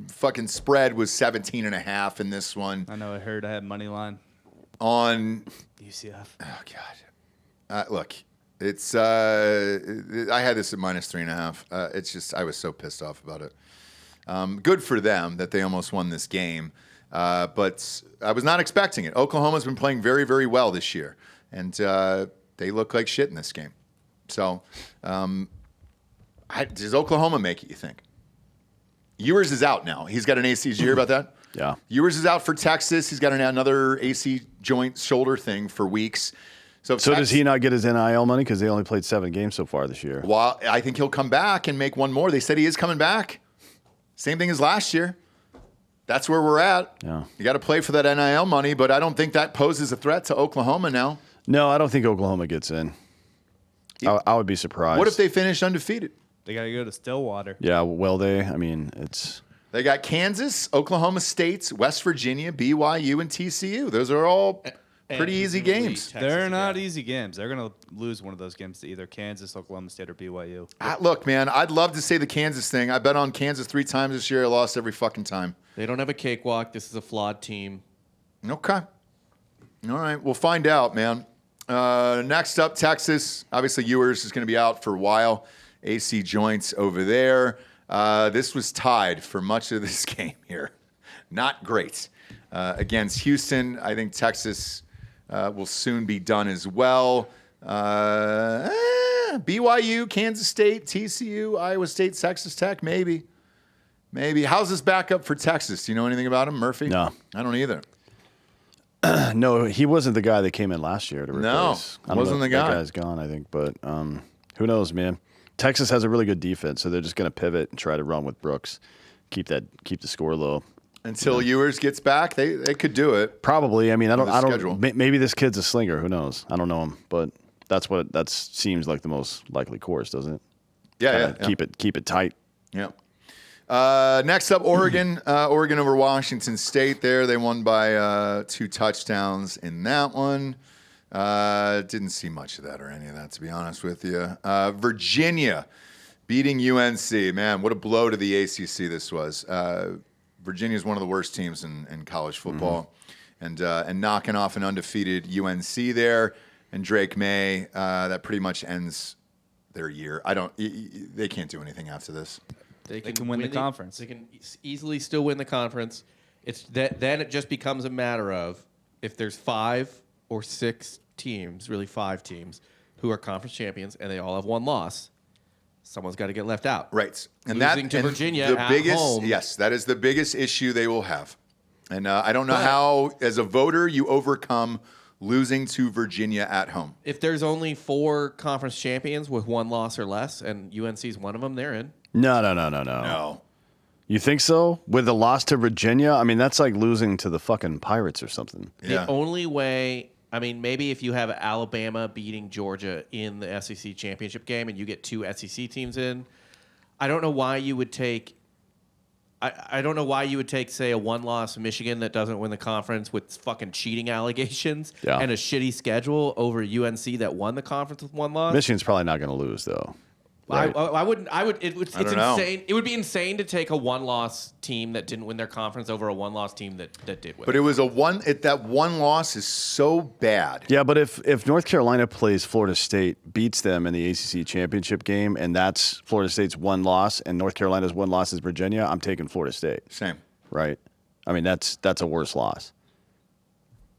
Fucking spread was 17.5 in this one. I know. I heard I had money line On, UCF. oh, God. Look, it's, I had this at -3.5. It's just, I was so pissed off about it. Good for them that they almost won this game. But I was not expecting it. Oklahoma's been playing very, very well this year. And they look like shit in this game. So, does Oklahoma make it, you think? Ewers is out now. He's got an AC. Did you hear about that? Yeah. Ewers is out for Texas. He's got another AC joint shoulder thing for weeks. So does he not get his NIL money because they only played 7 games so far this year? Well, I think he'll come back and make one more. They said he is coming back. Same thing as last year. That's where we're at. Yeah. You got to play for that NIL money, but I don't think that poses a threat to Oklahoma now. No, I don't think Oklahoma gets in. I would be surprised. What if they finish undefeated? They got to go to Stillwater. Yeah, will they? I mean, it's... They got Kansas, Oklahoma State, West Virginia, BYU, and TCU. Those are all pretty easy games. They're not easy games. They're going to lose one of those games to either Kansas, Oklahoma State, or BYU. Look, man, I'd love to say the Kansas thing. I bet on Kansas 3 times this year. I lost every fucking time. They don't have a cakewalk. This is a flawed team. Okay. All right. We'll find out, man. Next up, Texas. Obviously, Ewers is going to be out for a while. AC joints over there. This was tied for much of this game here. Not great. Against Houston, I think Texas will soon be done as well. BYU, Kansas State, TCU, Iowa State, Texas Tech, maybe. How's this backup for Texas? Do you know anything about him, Murphy? No. I don't either. No, he wasn't the guy that came in last year to replace. No, I don't wasn't know the if guy. That guy's gone, I think. But who knows, man? Texas has a really good defense, so they're just going to pivot and try to run with Brooks, keep the score low. Until Ewers gets back, they could do it. Probably. I mean, I schedule. don't. Maybe this kid's a slinger. Who knows? I don't know him, but that seems like the most likely course, doesn't it? Yeah. Keep it tight. Yeah. Next up, Oregon. Oregon over Washington State there. They won by 2 touchdowns in that one. Didn't see much of that or any of that, to be honest with you. Virginia beating UNC. Man, what a blow to the ACC this was. Virginia is one of the worst teams in college football. Mm-hmm. And knocking off an undefeated UNC there. And Drake May, that pretty much ends their year. They can't do anything after this. They can win the conference. They can easily still win the conference. Then it just becomes a matter of if there's 5 or 6 teams, really 5 teams, who are conference champions and they all have 1 loss, someone's got to get left out. Right. And Losing to Virginia at home. Yes, that is the biggest issue they will have. And I don't know how, as a voter, you overcome losing to Virginia at home. If there's only 4 conference champions with 1 loss or less, and UNC's one of them, they're in. No. No. You think so? With a loss to Virginia? I mean, that's like losing to the fucking Pirates or something. Yeah. The only way, I mean, maybe if you have Alabama beating Georgia in the SEC championship game and you get 2 SEC teams in, I don't know why you would take. I don't know why you would take, say, a 1-loss Michigan that doesn't win the conference with fucking cheating allegations and a shitty schedule over UNC that won the conference with 1 loss. Michigan's probably not going to lose, though. Right. I wouldn't. It's don't know. insane. It would be insane to take a 1-loss team that didn't win their conference over a 1-loss team that did win. But it was that 1 loss is so bad. Yeah, but if North Carolina plays Florida State, beats them in the ACC championship game, and that's Florida State's 1 loss, and North Carolina's 1 loss is Virginia, I'm taking Florida State. Same. Right? I mean, that's a worse loss,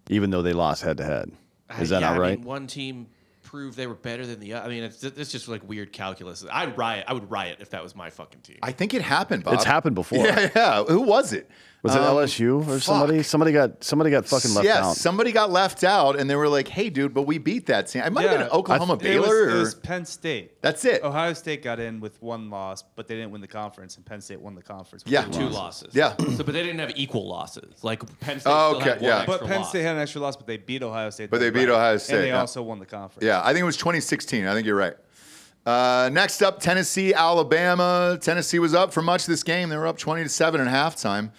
even though they lost head-to-head. Is that not right? I mean, one team prove they were better than the other. I mean, it's just like weird calculus. I would riot if that was my fucking team. I think it happened, Bob. It's happened before. Yeah. Who was it? Was it LSU or somebody? Somebody got fucking left out. Somebody got left out, and they were like, "Hey, dude, but we beat that team." It might have been Oklahoma Baylor. It was Penn State. That's it. Ohio State got in with 1 loss, but they didn't win the conference, and Penn State won the conference with Yeah. 2 2 losses. losses. Yeah. So, but they didn't have equal losses. Like Penn State Oh, still okay, had one yeah. extra But Penn loss. State had an extra loss, but they beat Ohio State. But they beat Ohio State, And they yeah. also won the conference. Yeah, I think it was 2016. I think you're right. Next up, Tennessee, Alabama. Tennessee was up for much of this game. They were up 20-7 at halftime.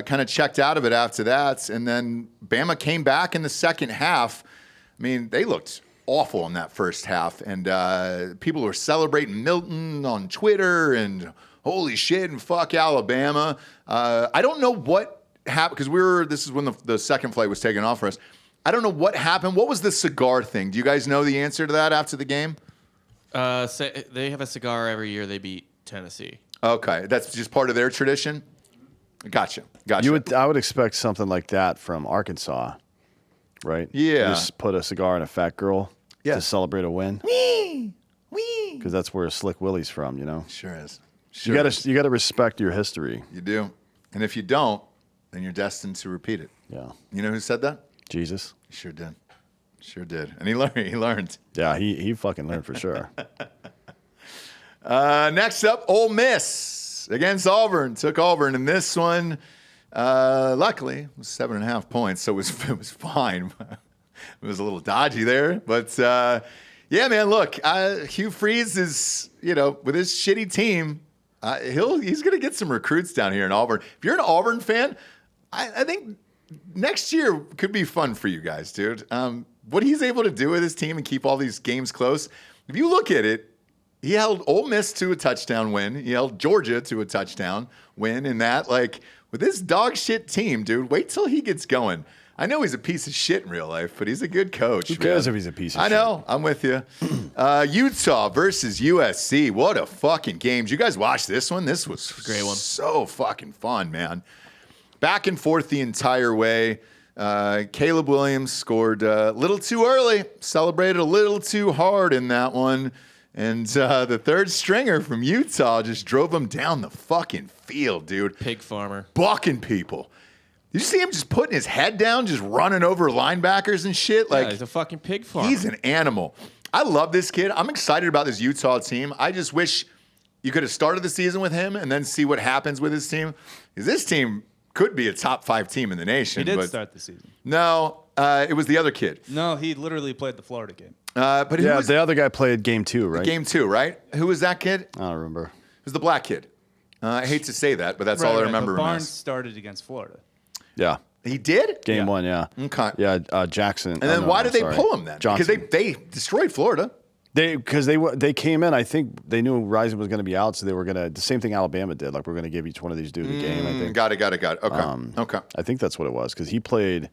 Kind of checked out of it after that. And then Bama came back in the second half. I mean, they looked awful in that first half, and people were celebrating Milton on Twitter and holy shit and fuck Alabama. I don't know what happened because this is when the second flight was taken off for us. I don't know what happened. What was the cigar thing? Do you guys know the answer to that after the game? They have a cigar every year they beat Tennessee. Okay, that's just part of their tradition. Gotcha. I would expect something like that from Arkansas, right? Yeah. Just put a cigar in a fat girl Yeah. to celebrate a win. Wee. Because that's where Slick Willie's from, you know. Sure is. You gotta respect your history. You do, and if you don't, then you're destined to repeat it. Yeah. You know who said that? Jesus. He sure did, and he learned. Yeah, he fucking learned for sure. Next up, Ole Miss against Auburn. Took Auburn in this one. Luckily, it was 7.5 points, so it was fine. It was a little dodgy there, but yeah, man. Look, Hugh Freeze is, with his shitty team, he's gonna get some recruits down here in Auburn. If you're an Auburn fan, I think next year could be fun for you guys, dude. What he's able to do with his team and keep all these games close. If you look at it, he held Ole Miss to a touchdown win. He held Georgia to a touchdown win. And that, with this dog shit team, dude, wait till he gets going. I know he's a piece of shit in real life, but he's a good coach. Who cares if he's a piece of shit? I know. I'm with you. Utah versus USC. What a fucking game. Did you guys watch this one? This was a great one. So fucking fun, man. Back and forth the entire way. Caleb Williams scored a little too early, celebrated a little too hard in that one. And the third stringer from Utah just drove him down the fucking field, dude. Pig farmer. Bucking people. Did you see him just putting his head down, just running over linebackers and shit? Yeah, he's a fucking pig farmer. He's an animal. I love this kid. I'm excited about this Utah team. I just wish you could have started the season with him and then see what happens with his team. Because this team could be a top 5 team in the nation. He did start the season. No, it was the other kid. No, he literally played the Florida game. But who was the other guy played game 2, right? game 2, right? Who was that kid? It I don't remember. was the black kid. I hate to say that, but that's all I remember. But him Barnes as. started against Florida. Yeah. He did? Game 1, yeah. Okay. Yeah, Jackson. And then why did they pull him then? Because Johnson. they destroyed Florida. Because they came in, I think they knew Rising was going to be out, so they were going to, the same thing Alabama did, we're going to give each one of these dudes a game, I think. Got it. Okay. Okay. I think that's what it was, because he played,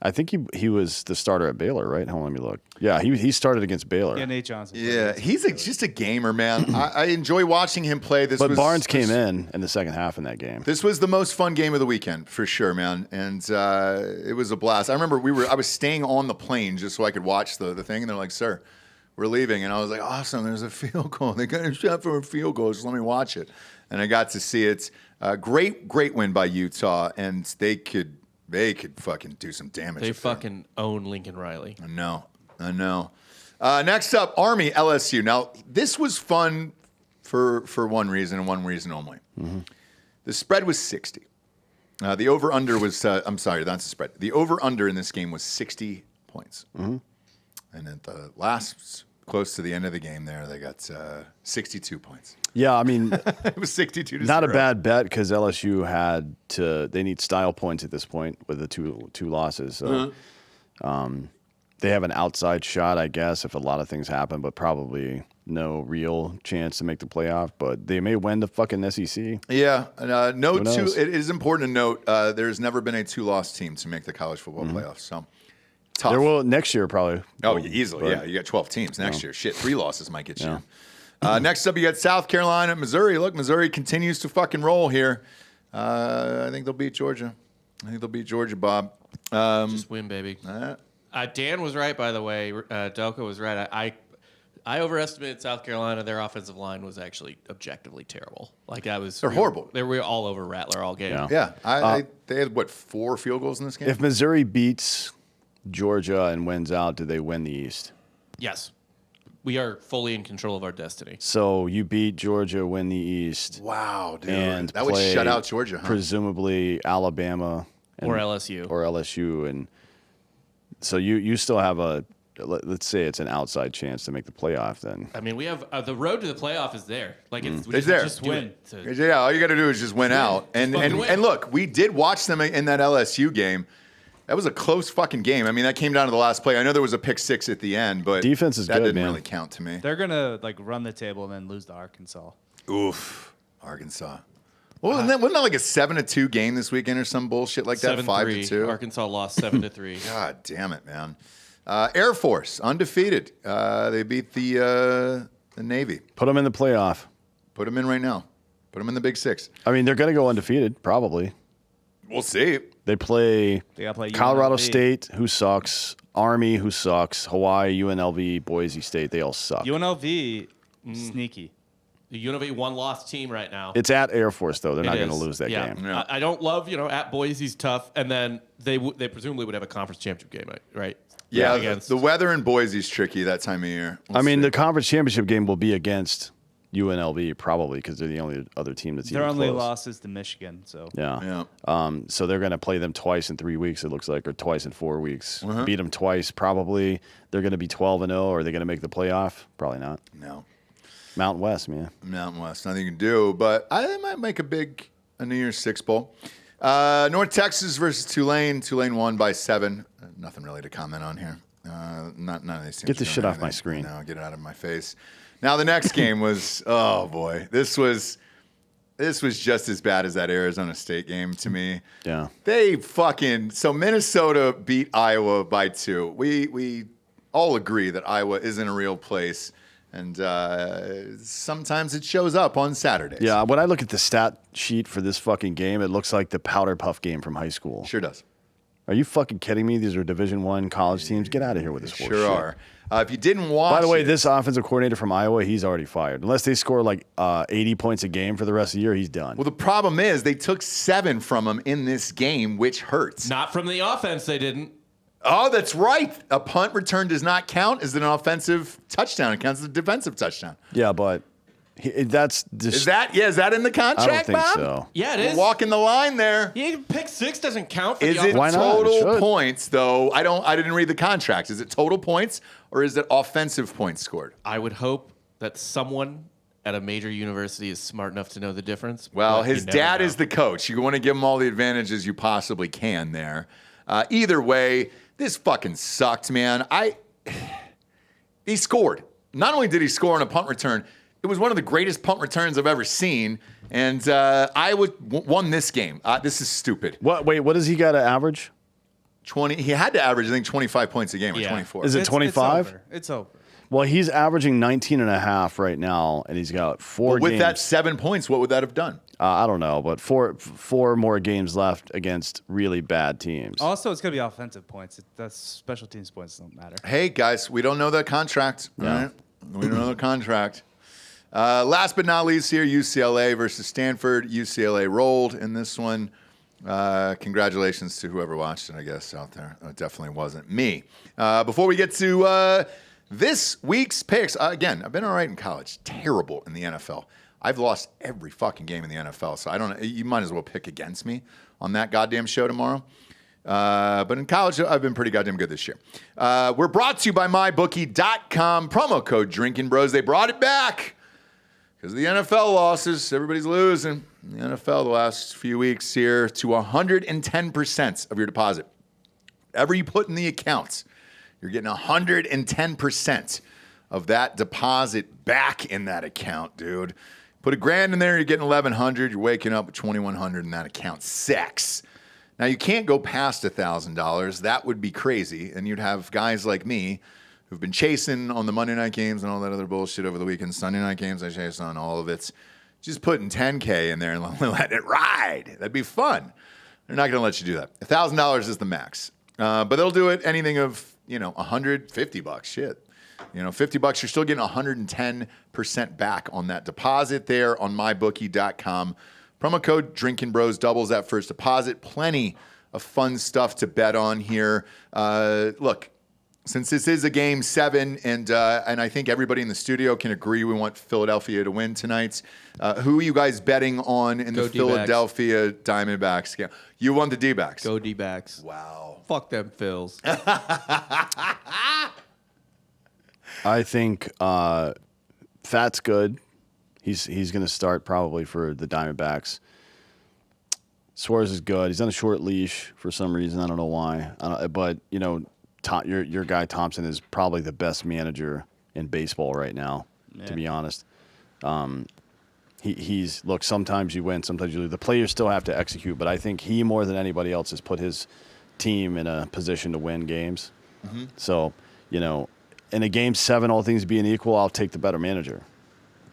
I think he was the starter at Baylor, right? Hold on, let me look. Yeah, he started against Baylor. Yeah, Nate Johnson. Yeah, he's just a gamer, man. I enjoy watching him play. But Barnes came in the second half in that game. This was the most fun game of the weekend, for sure, man. And it was a blast. I remember I was staying on the plane just so I could watch the thing, and they're like, "Sir, we're leaving." And I was like, "Awesome, there's a field goal. They got a shot for a field goal. Just let me watch it." And I got to see it. Great win by Utah, and they could fucking do some damage. They fucking own Lincoln Riley. I know. Next up, Army LSU. Now, this was fun for one reason and one reason only. Mm-hmm. The spread was 60. The over-under was, I'm sorry, that's the spread. The over-under in this game was 60 points. Mm-hmm. And at the last, close to the end of the game there, they got 62 points. Yeah, I mean, It was 62 to not 0. a bad bet, because LSU they need style points at this point with the two losses. So, they have an outside shot, I guess, if a lot of things happen, but probably no real chance to make the playoff. But they may win the fucking SEC. Yeah, no Who knows? it is important to note there's never been a 2-loss team to make the college football playoffs. So tough. There will next year probably. Oh, easily. But- Yeah, you got 12 teams next year. Shit, 3 losses might get you. Next up, you got South Carolina, Missouri. Look, Missouri continues to fucking roll here. I think they'll beat Georgia. Bob. Just win, baby. Dan was right, by the way. Delco was right. I overestimated South Carolina. Their offensive line was actually objectively terrible. They're horrible. They were all over Rattler all game. Yeah. Yeah, they had, 4 field goals in this game? If Missouri beats Georgia and wins out, do they win the East? Yes. We are fully in control of our destiny. So you beat Georgia, win the East. Wow, dude. And that would play shut out Georgia, huh? Presumably Alabama Or LSU. And so you still have let's say it's an outside chance to make the playoff then. I mean, we have the road to the playoff is there. It's there. Just win. Yeah, all you got to do is just win out. And fucking win. and look, we did watch them in that LSU game. That was a close fucking game. I mean, that came down to the last play. I know there was a pick six at the end, but Defense is that good, didn't man. really count to me. They're gonna like run the table and then lose to Arkansas. Oof, Arkansas. Well, wasn't that like a 7-2 game this weekend or some bullshit like that? 5-2. Arkansas lost 7-3. God damn it, man. Air Force undefeated. They beat the Navy. Put them in the playoff. Put them in right now. Put them in the Big Six. I mean, they're going to go undefeated, probably. We'll see. They play They play Colorado UNLV. State, who sucks, Army, who sucks, Hawaii, UNLV, Boise State, they all suck. UNLV, sneaky. The UNLV one-loss team right now. It's at Air Force, though. They're not going to is. lose that Yeah. game. Yeah. I don't love, at Boise's tough, and then they presumably would have a conference championship game, right? Yeah, Against the weather in Boise's tricky that time of year. We'll I mean, see. the conference championship game will be against UNLV, probably, because they're the only other team that's Their even only close. loss is to Michigan. So Yeah. Yeah. So they're going to play them twice in 3 weeks, it looks like, or twice in 4 weeks. Uh-huh. Beat them twice, probably. They're going to be 12-0. Are they going to make the playoff? Probably not. No. Mountain West, man. Mountain West, nothing you can do, but I might make a New Year's Six bowl. North Texas versus Tulane. Tulane won by 7. Nothing really to comment on here. None of these teams. Get this are shit doing off my anything. screen. No, get it out of my face. Now the next game was, oh boy, this was just as bad as that Arizona State game to me. Yeah. So Minnesota beat Iowa by 2. We all agree that Iowa isn't a real place. And sometimes it shows up on Saturdays. Yeah, when I look at the stat sheet for this fucking game, it looks like the powder puff game from high school. Sure does. Are you fucking kidding me? These are Division I college teams. Get out of here with this Sure horse shit. are. If you didn't watch By the way, it- this offensive coordinator from Iowa, he's already fired. Unless they score like 80 points a game for the rest of the year, he's done. Well, the problem is they took 7 from him in this game, which hurts. Not from the offense, they didn't. Oh, that's right. A punt return does not count as an offensive touchdown. It counts as a defensive touchdown. Yeah, but that's just. Is that in the contract, I don't think Bob? so. Yeah, it We're is. walking the line there. Yeah, pick 6 doesn't count for Is the it Why offense. not? It total should. points though? I didn't read the contract. Is it total points or is it offensive points scored? I would hope that someone at a major university is smart enough to know the difference. Well, but you his never dad know. is the coach. You want to give him all the advantages you possibly can there. Either way, this fucking sucked, man. He scored. Not only did he score on a punt return, it was one of the greatest punt returns I've ever seen. And Iowa won this game. This is stupid. What does he got to average? 20. He had to average, I think, 25 points a game or Yeah. 24. Is it 25? It's over. Well, he's averaging 19 and a half right now, and he's got 4 With games. that 7 points, what would that have done? I don't know, but four more games left against really bad teams. Also, it's gonna be offensive points. That's special teams points don't matter. Hey, guys, we don't know that contract. Yeah. Right? We don't know the contract. Last but not least here, UCLA versus Stanford. UCLA rolled in this one. Congratulations to whoever watched it, I guess, out there. It definitely wasn't me. Before we get to this week's picks, again, I've been all right in college. Terrible in the NFL. I've lost every fucking game in the NFL, so I don't. You might as well pick against me on that goddamn show tomorrow. But in college, I've been pretty goddamn good this year. We're brought to you by MyBookie.com. Promo code Drinkin' Bros. They brought it back because of the NFL losses. Everybody's losing. In the NFL the last few weeks here to 110% of your deposit. Whatever you put in the accounts, you're getting 110% of that deposit back in that account, dude. Put $1,000 in there, you're getting $1,100. You're waking up with $2,100 in that account. Sex. Now, you can't go past $1,000. That would be crazy. And you'd have guys like me who've been chasing on the Monday night games and all that other bullshit over the weekend. Sunday night games, I chase on all of it. Just putting $10K in there and letting it ride. That'd be fun. They're not going to let you do that. $1,000 is the max. But they'll do it anything of, $150. Shit. $50, you're still getting 110% back on that deposit there on mybookie.com. Promo code Drinkin' Bros doubles that first deposit. Plenty of fun stuff to bet on here. Look, since this is a game 7, and I think everybody in the studio can agree we want Philadelphia to win tonight. Who are you guys betting on in the Go D-backs. Philadelphia Diamondbacks game? You want the D-backs. Go D-backs. Wow. Fuck them Phils. I think Fat's good. He's going to start probably for the Diamondbacks. Suarez is good. He's on a short leash for some reason. I don't know why. But your guy Thompson is probably the best manager in baseball right now. Yeah. To be honest, he's look. Sometimes you win, sometimes you lose. The players still have to execute, but I think he more than anybody else has put his team in a position to win games. Mm-hmm. So in a game 7, all things being equal, I'll take the better manager.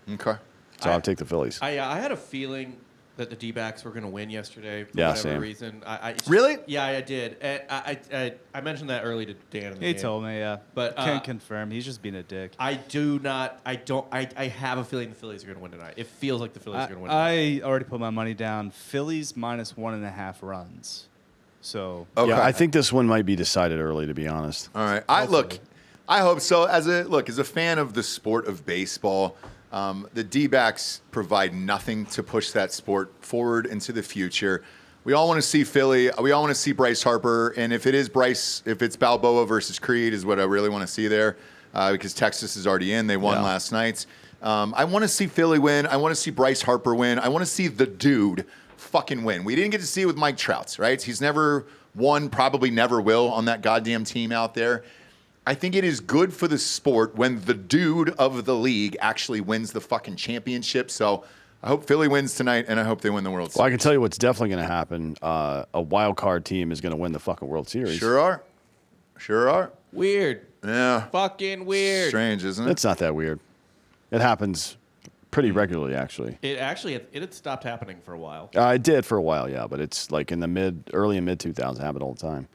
Okay. So I'll take the Phillies. I had a feeling that the D-backs were going to win yesterday for Yeah, whatever same. reason. Really? Yeah, I did. And I mentioned that early to Dan. In the He game. told me, yeah. But, can't confirm. He's just being a dick. I have a feeling the Phillies are going to win tonight. It feels like the Phillies are going to win tonight. I already put my money down. Phillies minus 1.5 runs. So Okay. Yeah, I think this one might be decided early, to be honest. All right. I hope so. As a fan of the sport of baseball, the D-backs provide nothing to push that sport forward into the future. We all want to see Philly. We all want to see Bryce Harper. And if it's Balboa versus Creed is what I really want to see there, because Texas is already in. They won last night. I want to see Philly win. I want to see Bryce Harper win. I want to see the dude fucking win. We didn't get to see it with Mike Trout, right? He's never won, probably never will on that goddamn team out there. I think it is good for the sport when the dude of the league actually wins the fucking championship. So I hope Philly wins tonight, and I hope they win the World Series. Well, I can tell you what's definitely going to happen. A wild card team is going to win the fucking World Series. Sure are. Weird. Yeah. Fucking weird. Strange, isn't it? It's not that weird. It happens pretty regularly, actually. It had stopped happening for a while. It did for a while, yeah, but it's like in the early and mid 2000s, happened all the time.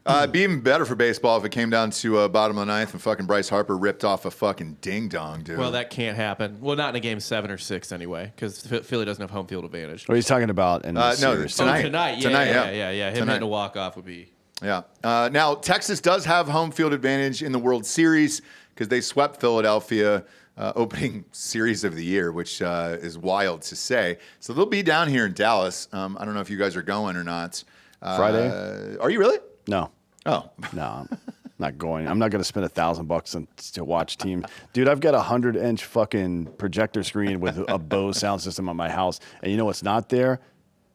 It'd be even better for baseball if it came down to bottom of the ninth and fucking Bryce Harper ripped off a fucking ding dong, dude. Well, that can't happen. Well, not in a game 7 or 6 anyway, because Philly doesn't have home field advantage. What are you talking about in the no, series? tonight. Tonight. Tonight, Yeah. Him Tonight. hitting a walk-off would be... Yeah. Now, Texas does have home field advantage in the World Series because they swept Philadelphia opening series of the year, which is wild to say. So they'll be down here in Dallas. I don't know if you guys are going or not. Friday? Are you really? No. Oh. No, I'm not going. I'm not going to spend $1,000 to watch team. Dude, I've got a 100-inch fucking projector screen with a Bose sound system on my house, and you know what's not there?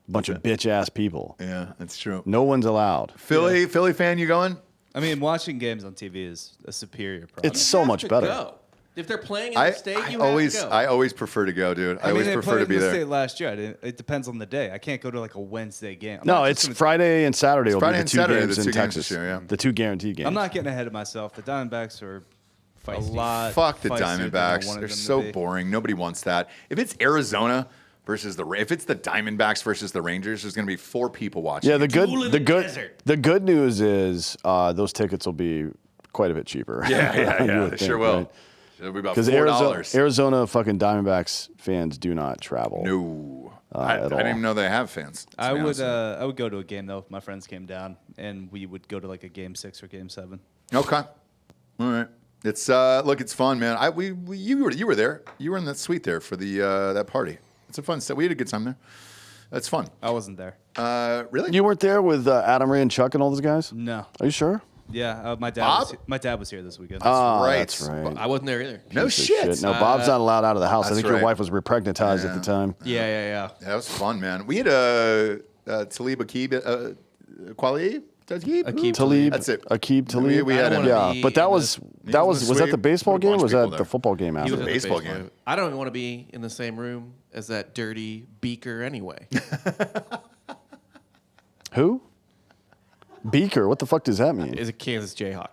A bunch of bitch-ass people. Yeah, that's true. No one's allowed. Philly fan, you going? I mean, watching games on TV is a superior product. It's so much better. Go. If they're playing in the state, you have to go. I always prefer to go, dude. I always they prefer played to in be the there. state last year. It depends on the day. I can't go to like a Wednesday game. No, it's Friday and Saturday. Will Friday be and the two Saturday, games the two in games Texas. this year, yeah. The two guaranteed games. I'm not getting ahead of myself. The Diamondbacks are a Feisty. lot. Fuck the feistier than I Diamondbacks. wanted They're them to so be. boring. Nobody wants that. If it's Arizona versus if it's the Diamondbacks versus the Rangers, there's going to be 4 people watching. Yeah, the Duel in the desert. good news is those tickets will be quite a bit cheaper. Yeah, they sure will. Right? It'll be about Because $4. Arizona fucking Diamondbacks fans do not travel. No. I at didn't all. even know they have fans. to I be would honest with I would go to a game though if my friends came down and we would go to like a game 6 or game 7. you. Okay. All right. It's look, it's fun, man. You were there. You were in that suite there for the that party. It's a fun set. We had a good time there. That's fun. I wasn't there. Really? You weren't there with Adam Ray and Chuck and all those guys? No. Are you sure? Yeah, my dad. Bob? My dad was here this weekend. right. That's right. I wasn't there either. No Piece of shit. No, Bob's not allowed out of the house. I that's think your right. wife was repregnantized at the time. Yeah. Yeah, that was fun, man. We had a Talib Akib, Quali? Aqib Talib. That's it. Aqib Talib. We had I don't him. wanna Yeah, be but that in was the- that He was was was that the sweet. baseball There game were a or was bunch of that people the there. football game He after? was at the baseball game. I don't even want to be in the same room as that dirty beaker anyway. Who? Beaker. What the fuck does that mean? Is a Kansas Jayhawk.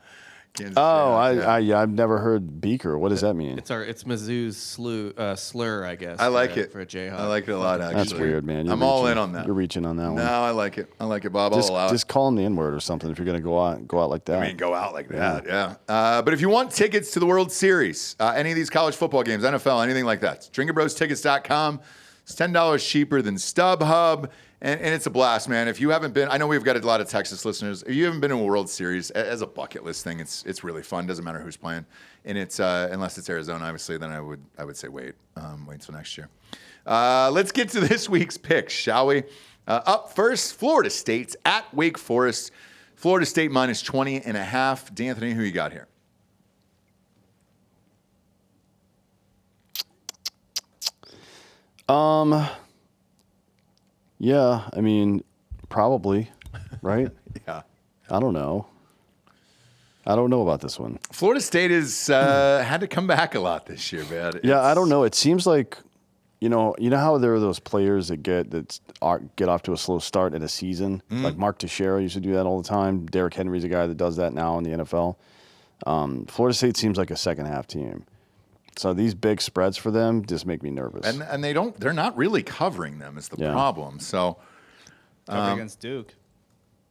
Kansas Oh, City, yeah. I've never heard Beaker. What does that mean? It's Mizzou's slur, I guess. I like for, it. for a Jayhawk. I like it a lot, actually. That's weird, man. You're I'm all reaching. in on that. You're reaching on that No, one. I like it. I like it, Bob. I'll allow it. Just call him the N-word or something if you're gonna go out like that. I mean, go out like that, yeah. But if you want tickets to the World Series, any of these college football games, NFL, anything like that, DrinkinBrosTickets.com. It's $10 cheaper than StubHub, and it's a blast, man. If you haven't been, I know we've got a lot of Texas listeners. If you haven't been to a World Series as a bucket list thing, it's really fun. Doesn't matter who's playing, and it's unless it's Arizona, obviously. Then I would say wait till next year. Let's get to this week's picks, shall we? Up first, Florida State's at Wake Forest. Florida State minus 20.5. D'Anthony, who you got here? Yeah, I mean, probably, right? Yeah. I don't know. I don't know about this one. Florida State has had to come back a lot this year, man. Yeah, I don't know. It seems like, you know how there are those players that get off to a slow start in a season. Like Mark Teixeira used to do that all the time. Derrick Henry's a guy that does that now in the NFL. Florida State seems like a second half team. So these big spreads for them just make me nervous. And they're not really covering them is the problem. So Covered against Duke.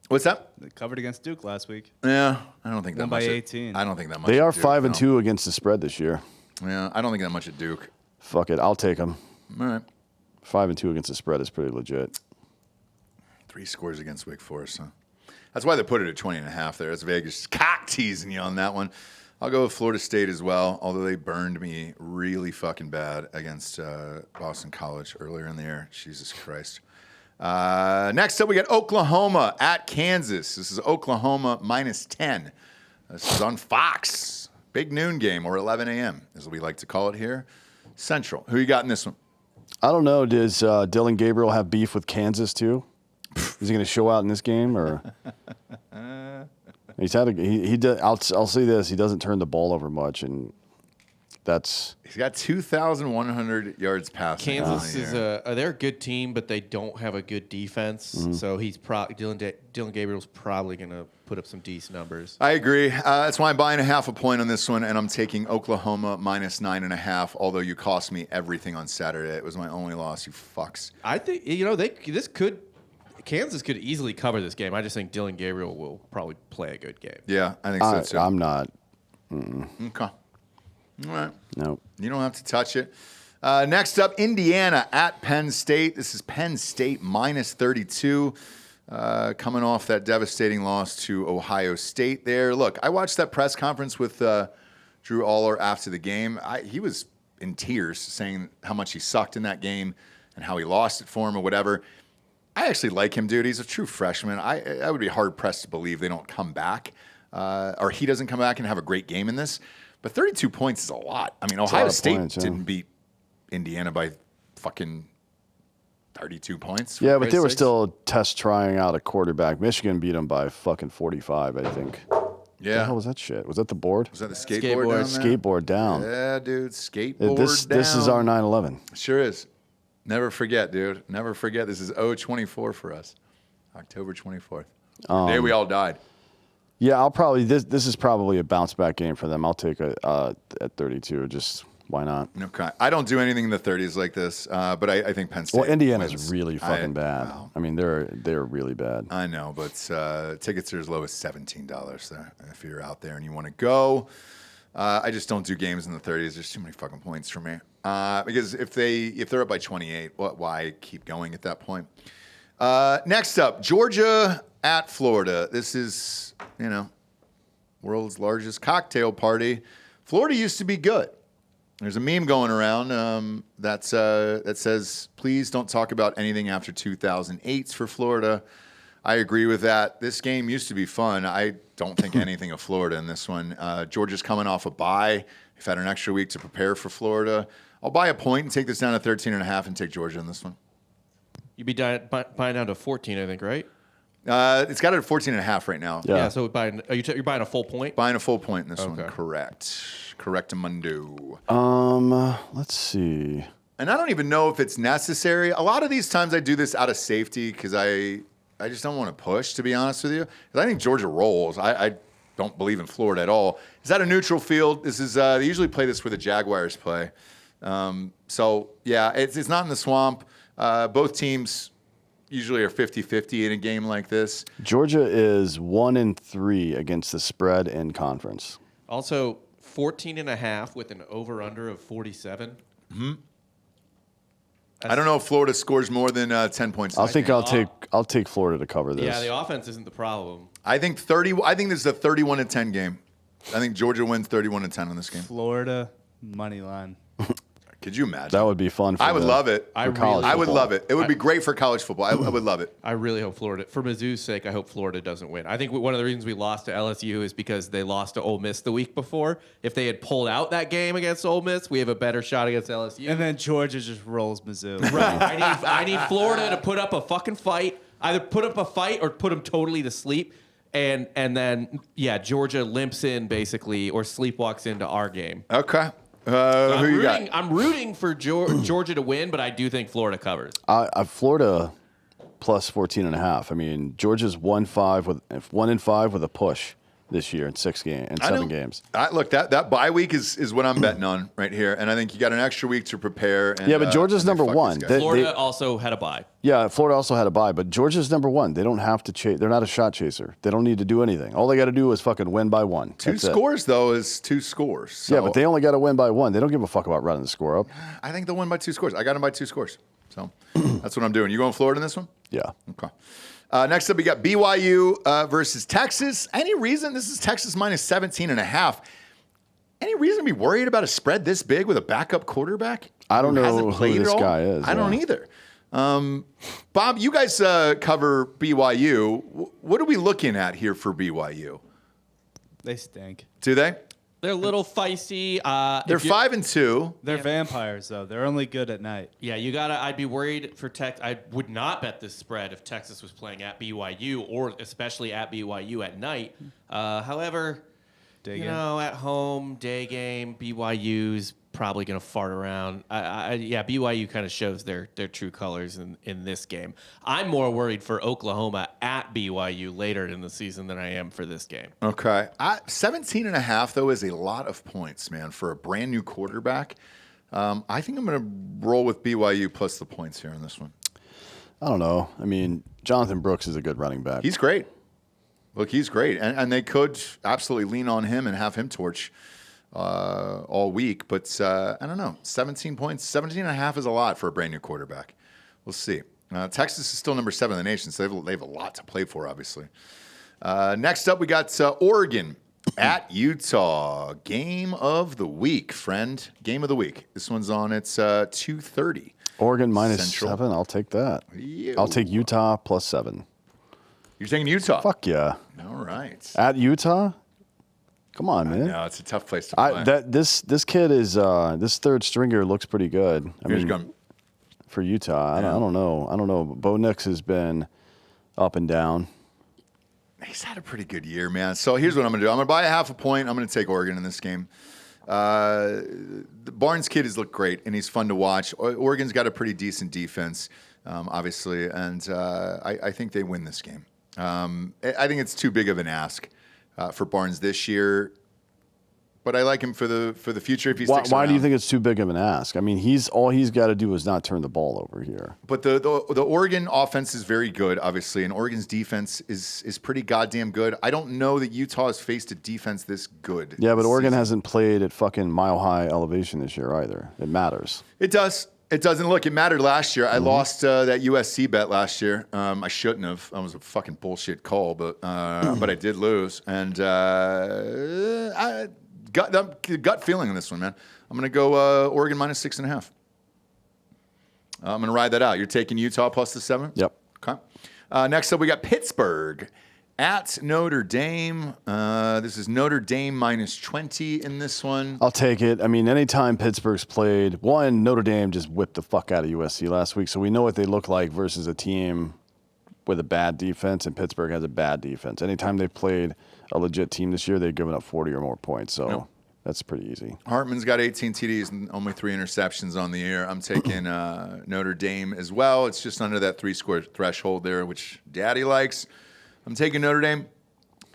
what's that? They covered against Duke last week. Yeah, I don't think that Won by much. 18. I don't think that much. They are at Duke, 5-2 no. against the spread this year. Yeah, I don't think that much at Duke. Fuck it, I'll take them. All right. 5-2 against the spread is pretty legit. 3 scores against Wake Forest, huh? That's why they put it at 20.5 there. That's Vegas cock teasing you on that one. I'll go with Florida State as well, although they burned me really fucking bad against Boston College earlier in the year. Jesus Christ. Next up, we got Oklahoma at Kansas. This is Oklahoma -10. This is on Fox. Big noon game, or 11 a.m., as we like to call it here. Central. Who you got in this one? I don't know. Does Dylan Gabriel have beef with Kansas too? Is he going to show out in this game or? He's had he did. I'll say this: he doesn't turn the ball over much, and that's. He's got 2,100 yards passing. Kansas is they're a good team, but they don't have a good defense. So he's Dylan Gabriel's probably going to put up some decent numbers. I agree. That's why I'm buying a half a point on this one, and I'm taking Oklahoma -9.5. Although you cost me everything on Saturday, it was my only loss. You fucks. I think Kansas could easily cover this game. I just think Dylan Gabriel will probably play a good game. Yeah, I think so too. I'm not. Okay. All right. No. You don't have to touch it. Next up, Indiana at Penn State. This is Penn State -32, coming off that devastating loss to Ohio State there. Look, I watched that press conference with Drew Aller after the game. He was in tears saying how much he sucked in that game and how he lost it for him or whatever. I actually like him, dude. He's a true freshman. I would be hard-pressed to believe they don't come back or he doesn't come back and have a great game in this. But 32 points is a lot. I mean, Ohio State didn't beat Indiana by fucking 32 points. Yeah, but they were still test trying out a quarterback. Michigan beat them by fucking 45, I think. Yeah. What the hell was that shit? Was that the board? Was that the skateboard down there? Skateboard down. Yeah, dude. Skateboard down. This is our 9/11. Sure is. Never forget, dude. Never forget. This is 024 for us. October 24th. The day we all died. Yeah, I'll probably this is probably a bounce back game for them. I'll take it at 32. Just why not? Okay. I don't do anything in the 30s like this, but I think Penn State. Well, Indiana's wins. really fucking bad. Wow. I mean, they're really bad. I know, but tickets are as low as $17 there if you're out there and you want to go. I just don't do games in the 30s. There's too many fucking points for me. Because if they're up by 28, why keep going at that point? Next up, Georgia at Florida. This is, world's largest cocktail party. Florida used to be good. There's a meme going around that says, please don't talk about anything after 2008 for Florida. I agree with that. This game used to be fun. I don't think anything of Florida in this one. Georgia's coming off a bye. They've had an extra week to prepare for Florida. I'll buy a point and take this down to 13.5 and take Georgia in this one. You'd be buying down to 14, I think, right? It's got it at 14.5 right now. Yeah. So you're buying a full point? Buying a full point in this one. Okay. Correct-amundo. Let's see. And I don't even know if it's necessary. A lot of these times I do this out of safety because I just don't want to push, to be honest with you. Because I think Georgia rolls. I don't believe in Florida at all. Is that a neutral field? This is they usually play this where the Jaguars play. So, yeah, it's not in the swamp. Both teams usually are 50-50 in a game like this. Georgia is 1-3 against the spread in conference. Also, 14.5 with an over-under of 47. Mm-hmm. I don't know if Florida scores more than 10 points. I'll take Florida to cover this. Yeah, the offense isn't the problem. I think this is a 31-10 game. I think Georgia wins 31-10 in this game. Florida money line. Could you imagine? That would be fun. I would love it. I really- college I would football. love it. It would be great for college football. I would love it. I really hope Florida, for Mizzou's sake, I hope Florida doesn't win. I think one of the reasons we lost to LSU is because they lost to Ole Miss the week before. If they had pulled out that game against Ole Miss, we have a better shot against LSU. And then Georgia just rolls Mizzou. Right. I need Florida to put up a fucking fight. Either put up a fight or put them totally to sleep. And then, Georgia limps in, basically, or sleepwalks into our game. Okay. Who you got? I'm rooting for Georgia to win, but I do think Florida covers. Florida plus 14.5. I mean, Georgia's 1-5 with a push this year in 7 games. Look, that bye week is what I'm betting on right here, and I think you got an extra week to prepare. And, Yeah, but Georgia's and they number fuck one. these guys. Florida also had a bye. Yeah, Florida also had a bye, but Georgia's number one. They don't have to chase. They're not a shot chaser. They don't need to do anything. All they got to do is fucking win by one. Two That's it. scores, though, is 2 scores. So Yeah, but they only got to win by one. They don't give a fuck about running the score up. I think they'll win by 2 scores. I got them by 2 scores. So that's what I'm doing. You going Florida in this one? Yeah. Okay. Next up, we got BYU versus Texas. Any reason this is Texas minus 17.5? Any reason to be worried about a spread this big with a backup quarterback? I don't who know hasn't who played this at all? guy is, I don't yeah. either. Bob, you guys cover BYU. What are we looking at here for BYU? They stink. Do they? They're a little feisty. They're 5-2. They're vampires, though. They're only good at night. Yeah, you gotta. I'd be worried for Tech. I would not bet this spread if Texas was playing at BYU or especially at BYU at night. However, Day you game. know, at home, day game, BYU's probably gonna fart around. BYU kind of shows their true colors in this game. I'm more worried for Oklahoma at BYU later in the season than I am for this game. Okay. 17.5, though, is a lot of points, man, for a brand new quarterback. I think I'm going to roll with BYU plus the points here in this one. I don't know. I mean, Jonathan Brooks is a good running back. He's great. Look, he's great. And they could absolutely lean on him and have him torch all week. But I don't know. 17 points, 17.5 is a lot for a brand new quarterback. We'll see. Texas is still number 7 in the nation, so they have a lot to play for, obviously. Next up, we got Oregon at Utah. Game of the week, friend. Game of the week. This one's on. It's 2:30. Oregon minus Central. 7. I'll take that. Ew. I'll take Utah plus 7. You're taking Utah. Fuck yeah. All right. At Utah? Come on, man. No, it's a tough place to play. This kid is this third stringer looks pretty good. I Here's mean, going. for Utah, I don't know. Bo Nix has been up and down. He's had a pretty good year, man. So here's what I'm going to do. I'm going to buy a half a point. I'm going to take Oregon in this game. The Barnes kid has looked great, and he's fun to watch. Oregon's got a pretty decent defense, obviously, and I think they win this game. I think it's too big of an ask for Barnes this year, but I like him for the future if he sticks Why do you around. think it's too big of an ask? I mean, he's got to do is not turn the ball over here. But the Oregon offense is very good, obviously, and Oregon's defense is pretty goddamn good. I don't know that Utah has faced a defense this good. Yeah, but this Oregon season. hasn't played at fucking mile-high elevation this year either. It matters. It does. It doesn't. Look, it mattered last year. I lost that USC bet last year. I shouldn't have. That was a fucking bullshit call, but I did lose. And I gut feeling on this one, man. I'm going to go Oregon minus 6.5. I'm going to ride that out. You're taking Utah plus the 7? Yep. Okay. Next up, we got Pittsburgh at Notre Dame. This is Notre Dame minus 20 in this one. I'll take it. I mean, anytime Pittsburgh's played, Notre Dame just whipped the fuck out of USC last week, so we know what they look like versus a team with a bad defense, and Pittsburgh has a bad defense. Anytime they've played a legit team this year, they've given up 40 or more points, so that's pretty easy. Hartman's got 18 TDs and only 3 interceptions on the year. I'm taking Notre Dame as well. It's just under that 3-score threshold there, which Daddy likes. I'm taking Notre Dame.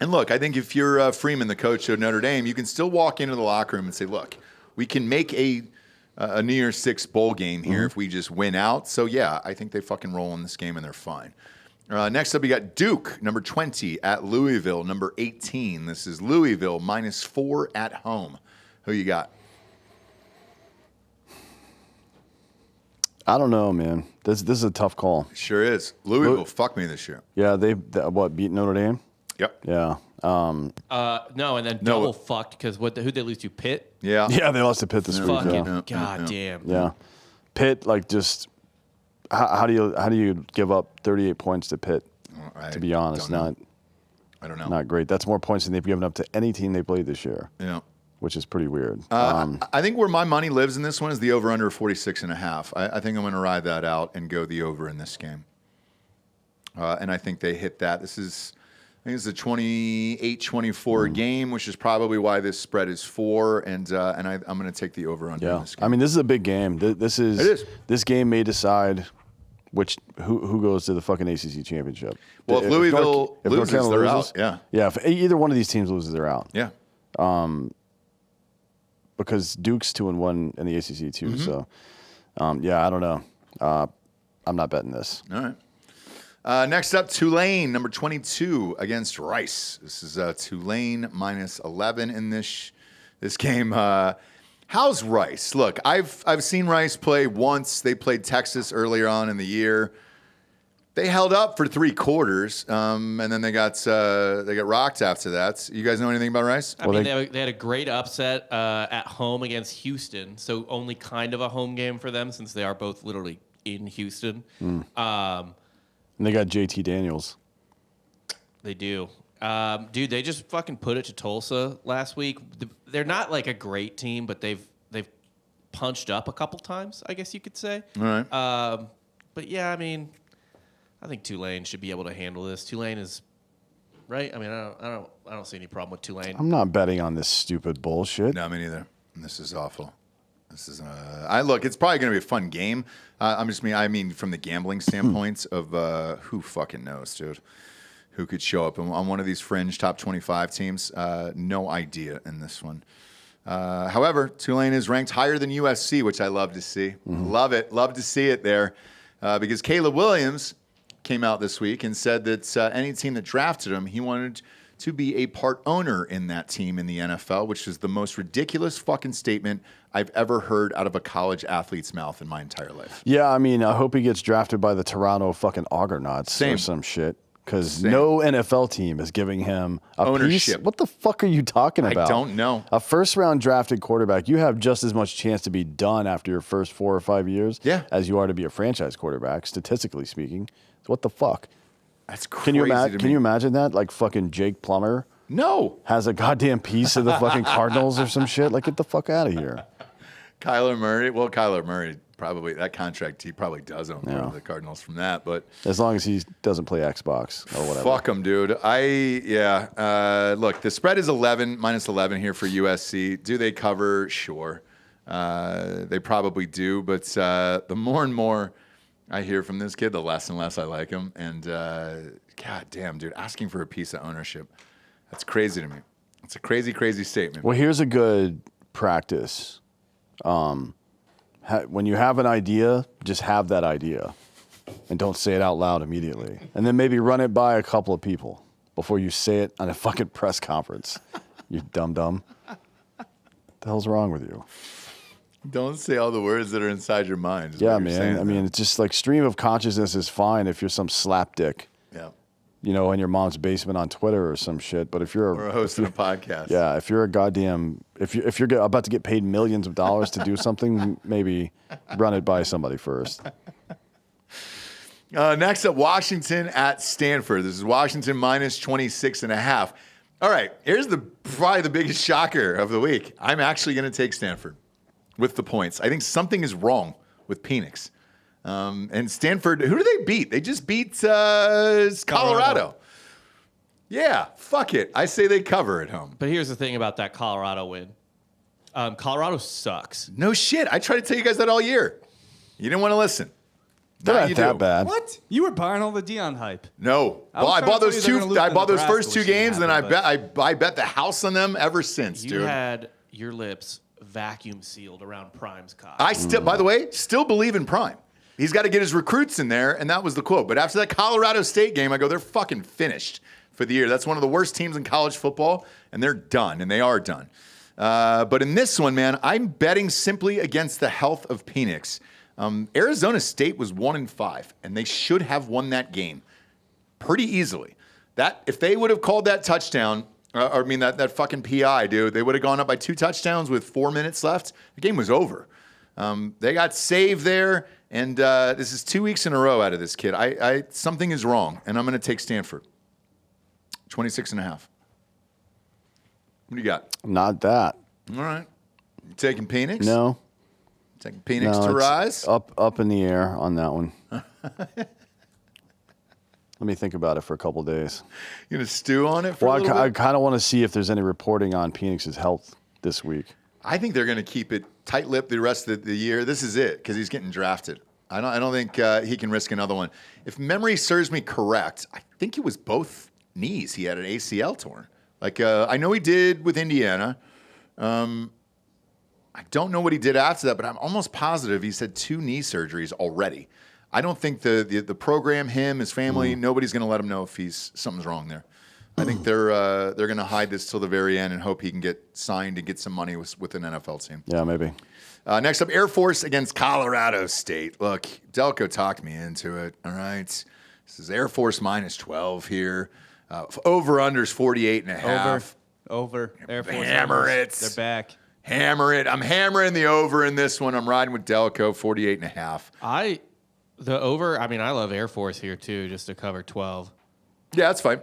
And look, I think if you're Freeman, the coach of Notre Dame, you can still walk into the locker room and say, look, we can make a New Year's Six bowl game here if we just win out. So, yeah, I think they fucking roll in this game and they're fine. Next up, we got Duke, number 20, at Louisville, number 18. This is Louisville minus 4 at home. Who you got? I don't know, man. This is a tough call. Sure is. Louisville fucked me this year. Yeah, they beat Notre Dame? Yep. Yeah. No, and then double fucked because who'd they lose to? Pitt? Yeah. Yeah, they lost to Pitt this week. Fucking Yeah. goddamn. Yeah. Pitt, like, just how do you give up 38 points to Pitt? To be honest, I don't know. Not great. That's more points than they've given up to any team they played this year. Yeah. Which is pretty weird. I think where my money lives in this one is the over-under 46.5. I think I'm going to ride that out and go the over in this game. And I think they hit that. I think it's a 28-24 game, which is probably why this spread is 4. And I'm going to take the over-under in this game. I mean, this is a big game. It is. This game may decide who goes to the fucking ACC championship. Well, if Louisville loses, North Carolina they're loses, out. Yeah. Yeah. If either one of these teams loses, they're out. Yeah. Because Duke's 2-1 in the ACC too. So, I don't know. I'm not betting this. All right. Next up, Tulane, number 22 against Rice. This is Tulane minus 11 in this game. How's Rice? Look, I've seen Rice play once. They played Texas earlier on in the year. They held up for 3 quarters, and then they got rocked after that. You guys know anything about Rice? I mean, they had a great upset at home against Houston, so only kind of a home game for them since they are both literally in Houston. And they got JT Daniels. They do. Dude, they just fucking put it to Tulsa last week. They're not like a great team, but they've punched up a couple times, I guess you could say. All right. But yeah, I mean, I think Tulane should be able to handle this. Tulane is right. I mean, I don't see any problem with Tulane. I'm not betting on this stupid bullshit. No, me neither. This is awful. This is look. It's probably going to be a fun game. I mean, from the gambling standpoint of who fucking knows, dude. Who could show up on one of these fringe top 25 teams? No idea in this one. However, Tulane is ranked higher than USC, which I love to see. Love it. Love to see it there. Because Caleb Williams came out this week and said that any team that drafted him, he wanted to be a part owner in that team in the NFL, which is the most ridiculous fucking statement I've ever heard out of a college athlete's mouth in my entire life. Yeah, I mean, I hope he gets drafted by the Toronto fucking Argonauts or some shit. Because no NFL team is giving him a ownership. Piece. What the fuck are you talking about? I don't know. A first-round drafted quarterback, you have just as much chance to be done after your first 4 or 5 years as you are to be a franchise quarterback, statistically speaking. So what the fuck? That's crazy. Can you imagine that? Like fucking Jake Plummer? No. Has a goddamn piece of the fucking Cardinals or some shit? Like, get the fuck out of here. Kyler Murray. Well, Kyler Murray probably that contract he probably does own the Cardinals from that, but as long as he doesn't play Xbox or whatever. Fuck him, dude. Look, the spread is minus 11 here for USC. Do they cover? Sure, they probably do. But the more and more I hear from this kid, the less and less I like him. And god damn, dude, asking for a piece of ownership—that's crazy to me. It's a crazy, crazy statement. Well, here's a good practice. When you have an idea, just have that idea and don't say it out loud immediately. And then maybe run it by a couple of people before you say it on a fucking press conference. You dum-dum. What the hell's wrong with you? Don't say all the words that are inside your mind. Yeah, man. I mean, it's just like stream of consciousness is fine if you're some slapdick. Yeah. You know, in your mom's basement on Twitter or some shit. But if you're a host of a podcast, yeah, if you're a goddamn, if you're about to get paid millions of dollars to do something, maybe run it by somebody first. Next up, Washington at Stanford. This is Washington minus 26.5. All right, here's probably the biggest shocker of the week. I'm actually going to take Stanford with the points. I think something is wrong with Penix. And Stanford, who do they beat? They just beat Colorado. Yeah, fuck it. I say they cover at home. But here's the thing about that Colorado win. Colorado sucks. No shit. I tried to tell you guys that all year. You didn't want to listen. They're not that bad. What? You were buying all the Dion hype. No. I Well, I bought those first two which games, and then happened, I bet the house on them ever since, You dude. had your lips vacuum sealed around Prime's cock. I still, by the way, still believe in Prime. He's got to get his recruits in there, and that was the quote. But after that Colorado State game, I go, they're fucking finished for the year. That's one of the worst teams in college football, and they're done, and they are done. But in this one, man, I'm betting simply against the health of Penix. Arizona State was 1-5, and they should have won that game pretty easily. That if they would have called that touchdown, or I mean that fucking PI, dude, they would have gone up by 2 touchdowns with 4 minutes left. The game was over. They got saved there, and this is 2 weeks in a row out of this kid. Something is wrong, and I'm going to take Stanford. 26.5. What do you got? Not that. All right. You taking Phoenix? No. Taking Phoenix to it's rise? Up in the air on that one. Let me think about it for a couple days. You going to stew on it for Well, a little I bit? kind of want to see if there's any reporting on Phoenix's health this week. I think they're going to keep it tight-lipped the rest of the year. This is it because he's getting drafted. I don't think he can risk another one. If memory serves me correct, I think it was both knees. He had an ACL torn. I know he did with Indiana. I don't know what he did after that, but I'm almost positive he's had 2 knee surgeries already. I don't think the program, him, his family, nobody's going to let him know if something's wrong there. I think they're going to hide this till the very end and hope he can get signed and get some money with an NFL team. Yeah, maybe. Next up, Air Force against Colorado State. Look, Delco talked me into it. All right, this is Air Force minus 12 here. Over/unders 48.5. Over. Air Force. Hammer Hunters. it. They're back. Hammer it. I'm hammering the over in this one. I'm riding with Delco 48.5. The over, I mean, I love Air Force here too, just to cover 12. Yeah, that's fine.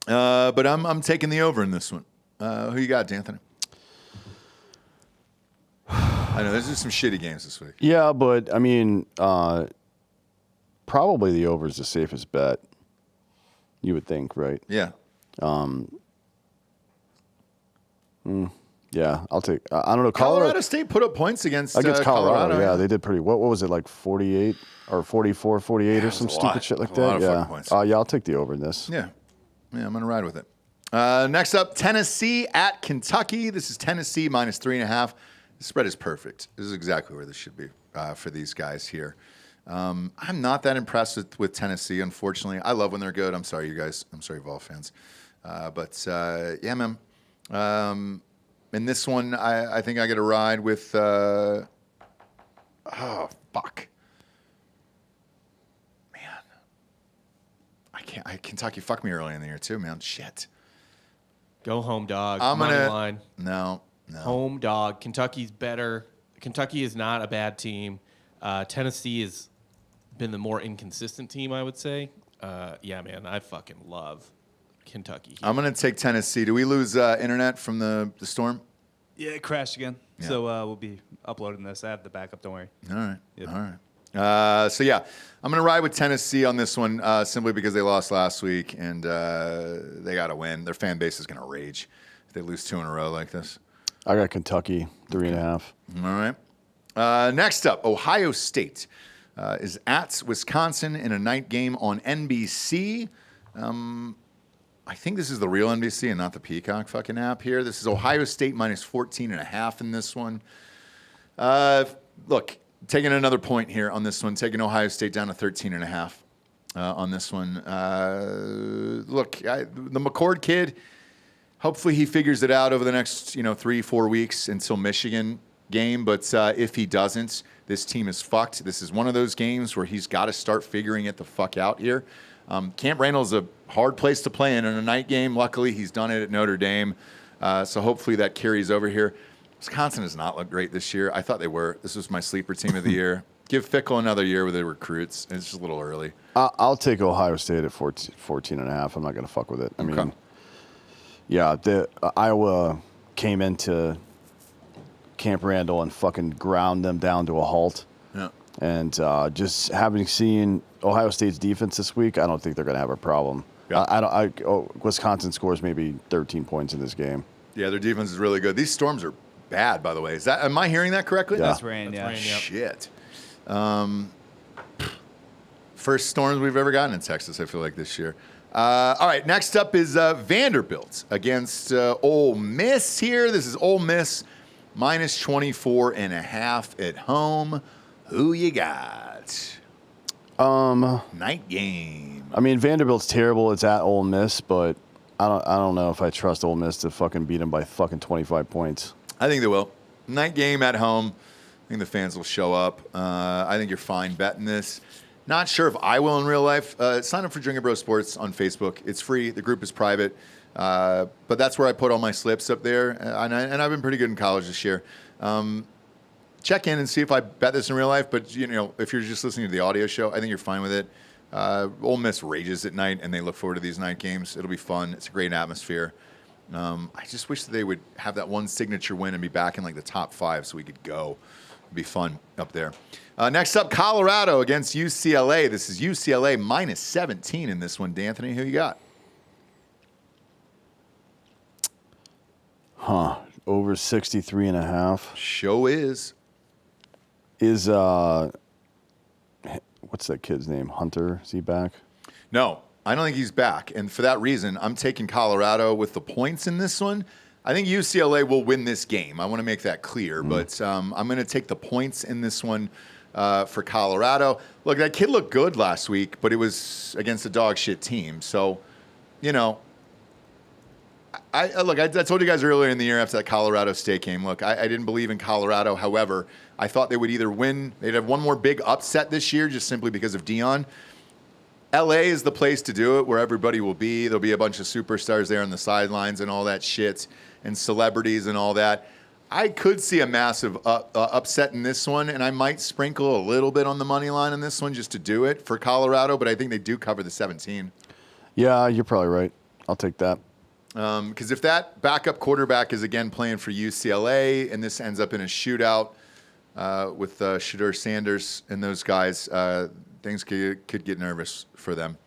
But I'm taking the over in this one. Who you got, D'Anthony? I know there's just some shitty games this week. Yeah, but I mean, probably the over is the safest bet. You would think, right? Yeah. Yeah, I'll take. I don't know. Colorado State put up points against Colorado. Yeah, they did pretty. What was it, like 48 or 44, 48 or some stupid shit like A lot that? of Yeah. fucking points. Yeah, I'll take the over in this. Yeah, I'm going to ride with it. Next up, Tennessee at Kentucky. This is Tennessee minus 3.5. The spread is perfect. This is exactly where this should be for these guys here. I'm not that impressed with Tennessee, unfortunately. I love when they're good. I'm sorry, you guys. I'm sorry, Vol fans. Yeah, man. In this one, I think I get a ride with. Oh, fuck. Kentucky fucked me early in the year too, man. Shit. Go home dog. I'm Money gonna line. no. Home dog. Kentucky's better. Kentucky is not a bad team. Tennessee has been the more inconsistent team, I would say. Yeah, man, I fucking love Kentucky. I'm gonna take Tennessee. Do we lose internet from the storm? Yeah, it crashed again. Yeah. So we'll be uploading this. I have the backup. Don't worry. All right. Yep. All right. So yeah, I'm gonna ride with Tennessee on this one simply because they lost last week and they got to win. Their fan base is gonna rage if they lose 2 in a row like this. I got Kentucky 3.5. All right. Next up, Ohio State is at Wisconsin in a night game on NBC. I think this is the real NBC and not the Peacock fucking app here. This is Ohio State minus 14.5 in this one. Look, taking another point here on this one, taking Ohio State down to 13.5 on this one. Look, the McCord kid, hopefully he figures it out over the next 3-4 weeks until Michigan game. But if he doesn't, this team is fucked. This is one of those games where he's got to start figuring it the fuck out here. Camp Randall's a hard place to play in a night game. Luckily, he's done it at Notre Dame. So hopefully that carries over here. Wisconsin has not looked great this year. I thought they were. This was my sleeper team of the year. Give Fickle another year with the recruits. It's just a little early. I'll take Ohio State at 14.5. I'm not going to fuck with it. I mean, yeah, Iowa came into Camp Randall and fucking ground them down to a halt. Yeah. And just having seen Ohio State's defense this week, I don't think they're going to have a problem. Yeah. Wisconsin scores maybe 13 points in this game. Yeah, their defense is really good. These Storms are bad, by the way. Am I hearing that correctly? Yeah. That's rain. Yeah. rain, yep. Shit. First Storms we've ever gotten in Texas, I feel like, this year. All right, next up is Vanderbilt against Ole Miss here. This is Ole Miss minus 24.5 at home. Who you got? Night game. I mean, Vanderbilt's terrible. It's at Ole Miss, but I don't know if I trust Ole Miss to fucking beat them by fucking 25 points. I think they will. Night game at home. I think the fans will show up. I think you're fine betting this. Not sure if I will in real life. Sign up for Drinkin' Bro Sports on Facebook. It's free. The group is private. But that's where I put all my slips up there. And I've been pretty good in college this year. Check in and see if I bet this in real life. But, if you're just listening to the audio show, I think you're fine with it. Ole Miss rages at night, and they look forward to these night games. It'll be fun. It's a great atmosphere. I just wish that they would have that one signature win and be back in like the top 5 so we could go. It'd be fun up there. Next up, Colorado against UCLA. This is UCLA minus 17 in this one. D'Anthony, who you got? Over 63.5. Show is. Is, what's that kid's name? Hunter? Is he back? No, I don't think he's back. And for that reason, I'm taking Colorado with the points in this one. I think UCLA will win this game. I want to make that clear. But I'm going to take the points in this one for Colorado. Look, that kid looked good last week, but it was against a dog shit team. So, I told you guys earlier in the year after that Colorado State game, look, I didn't believe in Colorado. However, I thought they would either win. They'd have one more big upset this year just simply because of Dion. LA is the place to do it, where everybody will be. There'll be a bunch of superstars there on the sidelines and all that shit, and celebrities and all that. I could see a massive upset in this one, and I might sprinkle a little bit on the money line in this one just to do it for Colorado, but I think they do cover the 17. Yeah, you're probably right. I'll take that. Because if that backup quarterback is again playing for UCLA and this ends up in a shootout with Shedeur Sanders and those guys, things could get nervous for them.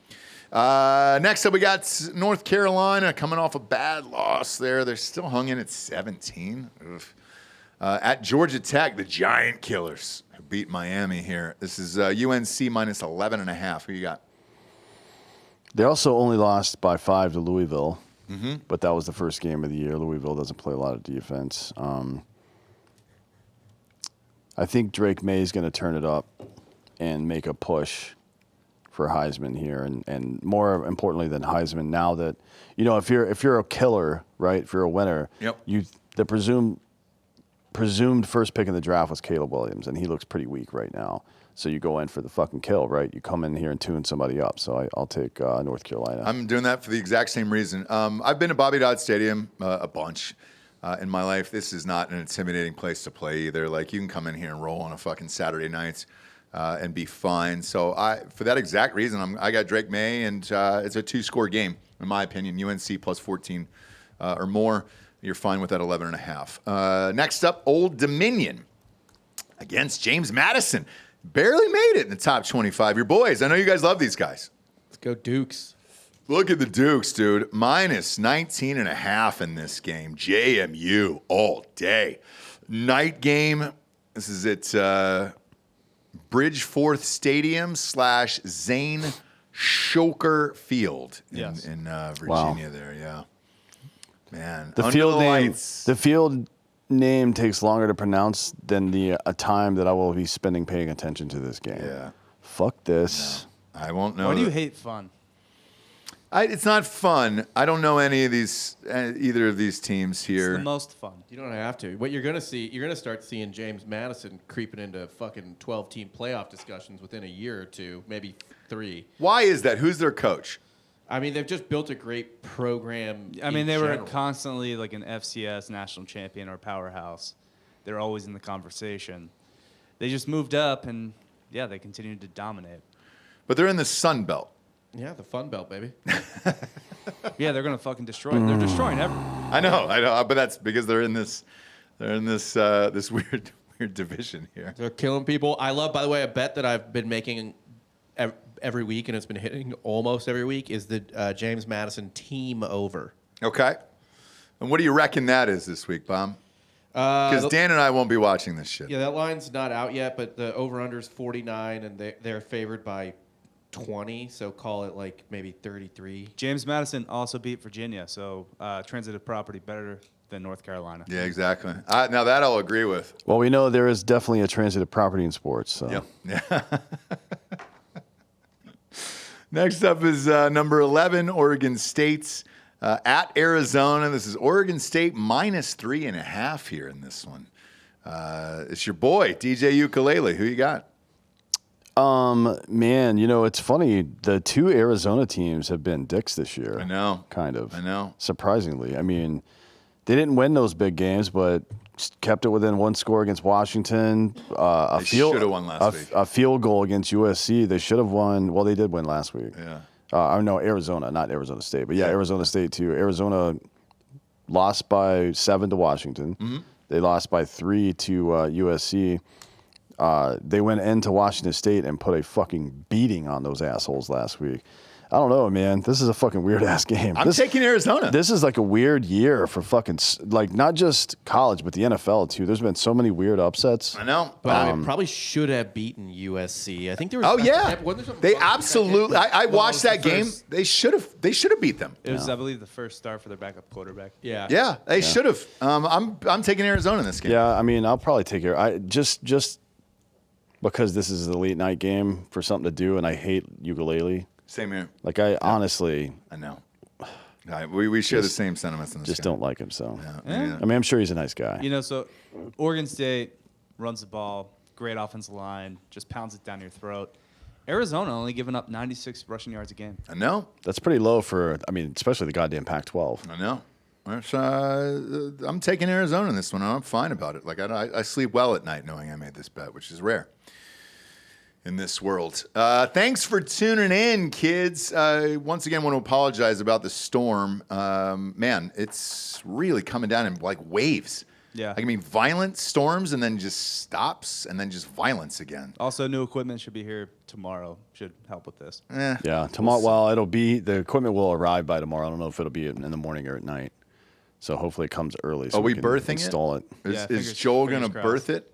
Next up, we got North Carolina coming off a bad loss there. They're still hung in at 17. At Georgia Tech, the Giant Killers who beat Miami here. This is UNC minus 11.5. Who you got? They also only lost by 5 to Louisville. But that was the first game of the year. Louisville doesn't play a lot of defense. I think Drake May is going to turn it up and make a push for Heisman here, and more importantly than Heisman, now that if you're a killer, right? If you're a winner, the presumed first pick in the draft was Caleb Williams, and he looks pretty weak right now. So you go in for the fucking kill, right? You come in here and tune somebody up. So I'll take North Carolina. I'm doing that for the exact same reason. I've been to Bobby Dodd Stadium a bunch in my life. This is not an intimidating place to play either. Like, you can come in here and roll on a fucking Saturday night and be fine. So for that exact reason, I got Drake May, and it's a 2-score game, in my opinion. UNC plus 14 or more. You're fine with that 11.5. Next up, Old Dominion against James Madison. Barely made it in the top 25. Your boys, I know you guys love these guys. Let's go Dukes. Look at the Dukes, dude. Minus 19.5 in this game. JMU all day. Night game. This is at Bridgeforth Stadium / Zane Shoker Field in Virginia there, yeah. Man, the field name, the field name takes longer to pronounce than the time that I will be spending paying attention to this game. Yeah. Fuck this. No, I won't know. Why do you hate fun? It's not fun. I don't know any of these, either of these teams here. It's the most fun. You don't have to. What you're going to see, you're going to start seeing James Madison creeping into fucking 12-team playoff discussions within a year or two, maybe 3. Why is that? Who's their coach? I mean, they've just built a great program. I mean, they were constantly like an FCS national champion or powerhouse. They're always in the conversation. They just moved up, and yeah, they continued to dominate. But they're in the Sun Belt. Yeah, the Fun Belt, baby. Yeah, they're gonna fucking destroy. They're destroying everything. I know, but that's because they're in this this weird division here. They're killing people. I love, by the way, a bet that I've been making every week, and it's been hitting almost every week, is the James Madison team over. Okay. And what do you reckon that is this week, Bomb? Because Dan and I won't be watching this shit. Yeah, that line's not out yet, but the over-under is 49, and they're favored by 20, so call it like maybe 33. James Madison also beat Virginia, so transitive property better than North Carolina. Yeah, exactly. Now that I'll agree with. Well, we know there is definitely a transitive property in sports. So. Yep. Yeah. Next up is number 11, Oregon State's at Arizona. This is Oregon State minus 3.5 here in this one. It's your boy, DJ Ukulele. Who you got? Man, it's funny. The two Arizona teams have been dicks this year. I know. Kind of. I know. Surprisingly. I mean, they didn't win those big games, but kept it within one score against Washington. They should have won last week. A field goal against USC. They should have won. Well, they did win last week. Yeah. No, Arizona, not Arizona State. But, yeah, Arizona State, too. Arizona lost by 7 to Washington. Mm-hmm. They lost by 3 to USC. They went into Washington State and put a fucking beating on those assholes last week. I don't know, man. This is a fucking weird-ass game. I'm taking Arizona. This is like a weird year for fucking, like, not just college, but the NFL, too. There's been so many weird upsets. I know. But probably should have beaten USC. I think there was. Oh, yeah. Wasn't there something They wrong with that absolutely. game? I watched that the game. first- They should have beat them. It was, I believe, the first start for their backup quarterback. Yeah. Yeah, they should have. I'm taking Arizona in this game. Yeah, I mean, I'll probably take it. Just because this is a late night game for something to do, and I hate ukulele. Same here. Like, I honestly I know. We share the same sentiments in this just game. don't like him. So, Yeah. I mean, I'm sure he's a nice guy. So Oregon State runs the ball, great offensive line, just pounds it down your throat. Arizona only giving up 96 rushing yards a game. I know. That's pretty low for, I mean, especially the goddamn Pac-12. I know. I'm taking Arizona in this one. I'm fine about it. Like I sleep well at night knowing I made this bet, which is rare in this world. Thanks for tuning in, kids. Once again, want to apologize about the storm. Man, it's really coming down in like waves. Yeah. I mean, violent storms and then just stops and then just violence again. Also, new equipment should be here tomorrow. Should help with this. Yeah, tomorrow. Well, the equipment will arrive by tomorrow. I don't know if it'll be in the morning or at night. So hopefully it comes early. So Are we can birthing install it. Is fingers- Joel going to fingers birth it?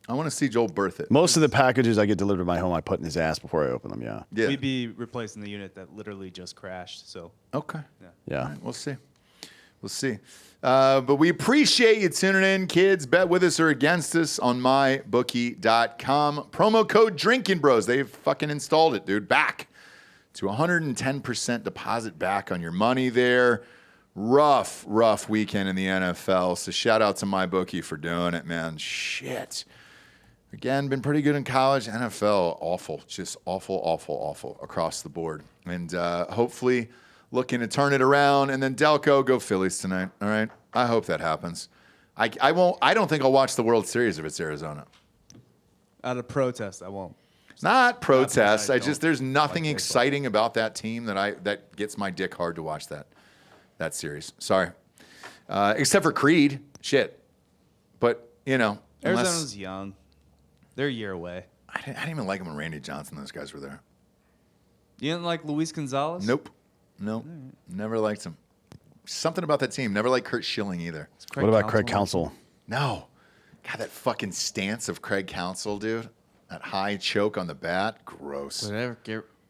I want to see Joel birth it. Most of the packages I get delivered to my home, I put in his ass before I open them. Yeah. Yeah. We'd be replacing the unit that literally just crashed. So Okay. Yeah. We'll see. We'll see. But we appreciate you tuning in, kids. Bet with us or against us on mybookie.com. Promo code Drinkin Bros. They've fucking installed it, dude. Back to 110% deposit back on your money there. Rough weekend in the NFL. So shout out to MyBookie for doing it, man. Shit. Again, been pretty good in college. NFL, awful. Just awful across the board. And hopefully looking to turn it around. And then Delco, go Phillies tonight. All right? I hope that happens. I don't think I'll watch the World Series if it's Arizona. out of protest, I won't. Not protest. I I just there's nothing like exciting about that team that gets my dick hard to watch that series. Sorry, except for Creed. Shit, but Arizona's young. They're a year away. I didn't even like him when Randy Johnson and those guys were there. You didn't like Luis Gonzalez? Nope, never liked him. Something about that team. Never liked Kurt Schilling either. What about Craig Counsell? No, God, that fucking stance of Craig Counsell, dude. That high choke on the bat, gross. Whatever.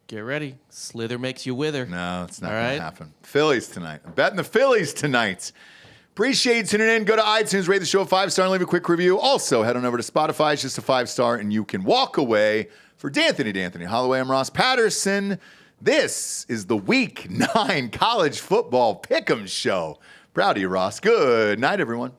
Get ready. Slither makes you wither. No, it's not All going right. to happen. Phillies tonight. I'm betting the Phillies tonight. Appreciate you tuning in. Go to iTunes, rate the show a 5-star, and leave a quick review. Also, head on over to Spotify. It's just a 5-star, and you can walk away. For D'Anthony Holloway, I'm Ross Patterson. This is the Week 9 College Football Pick'em Show. Proud of you, Ross. Good night, everyone.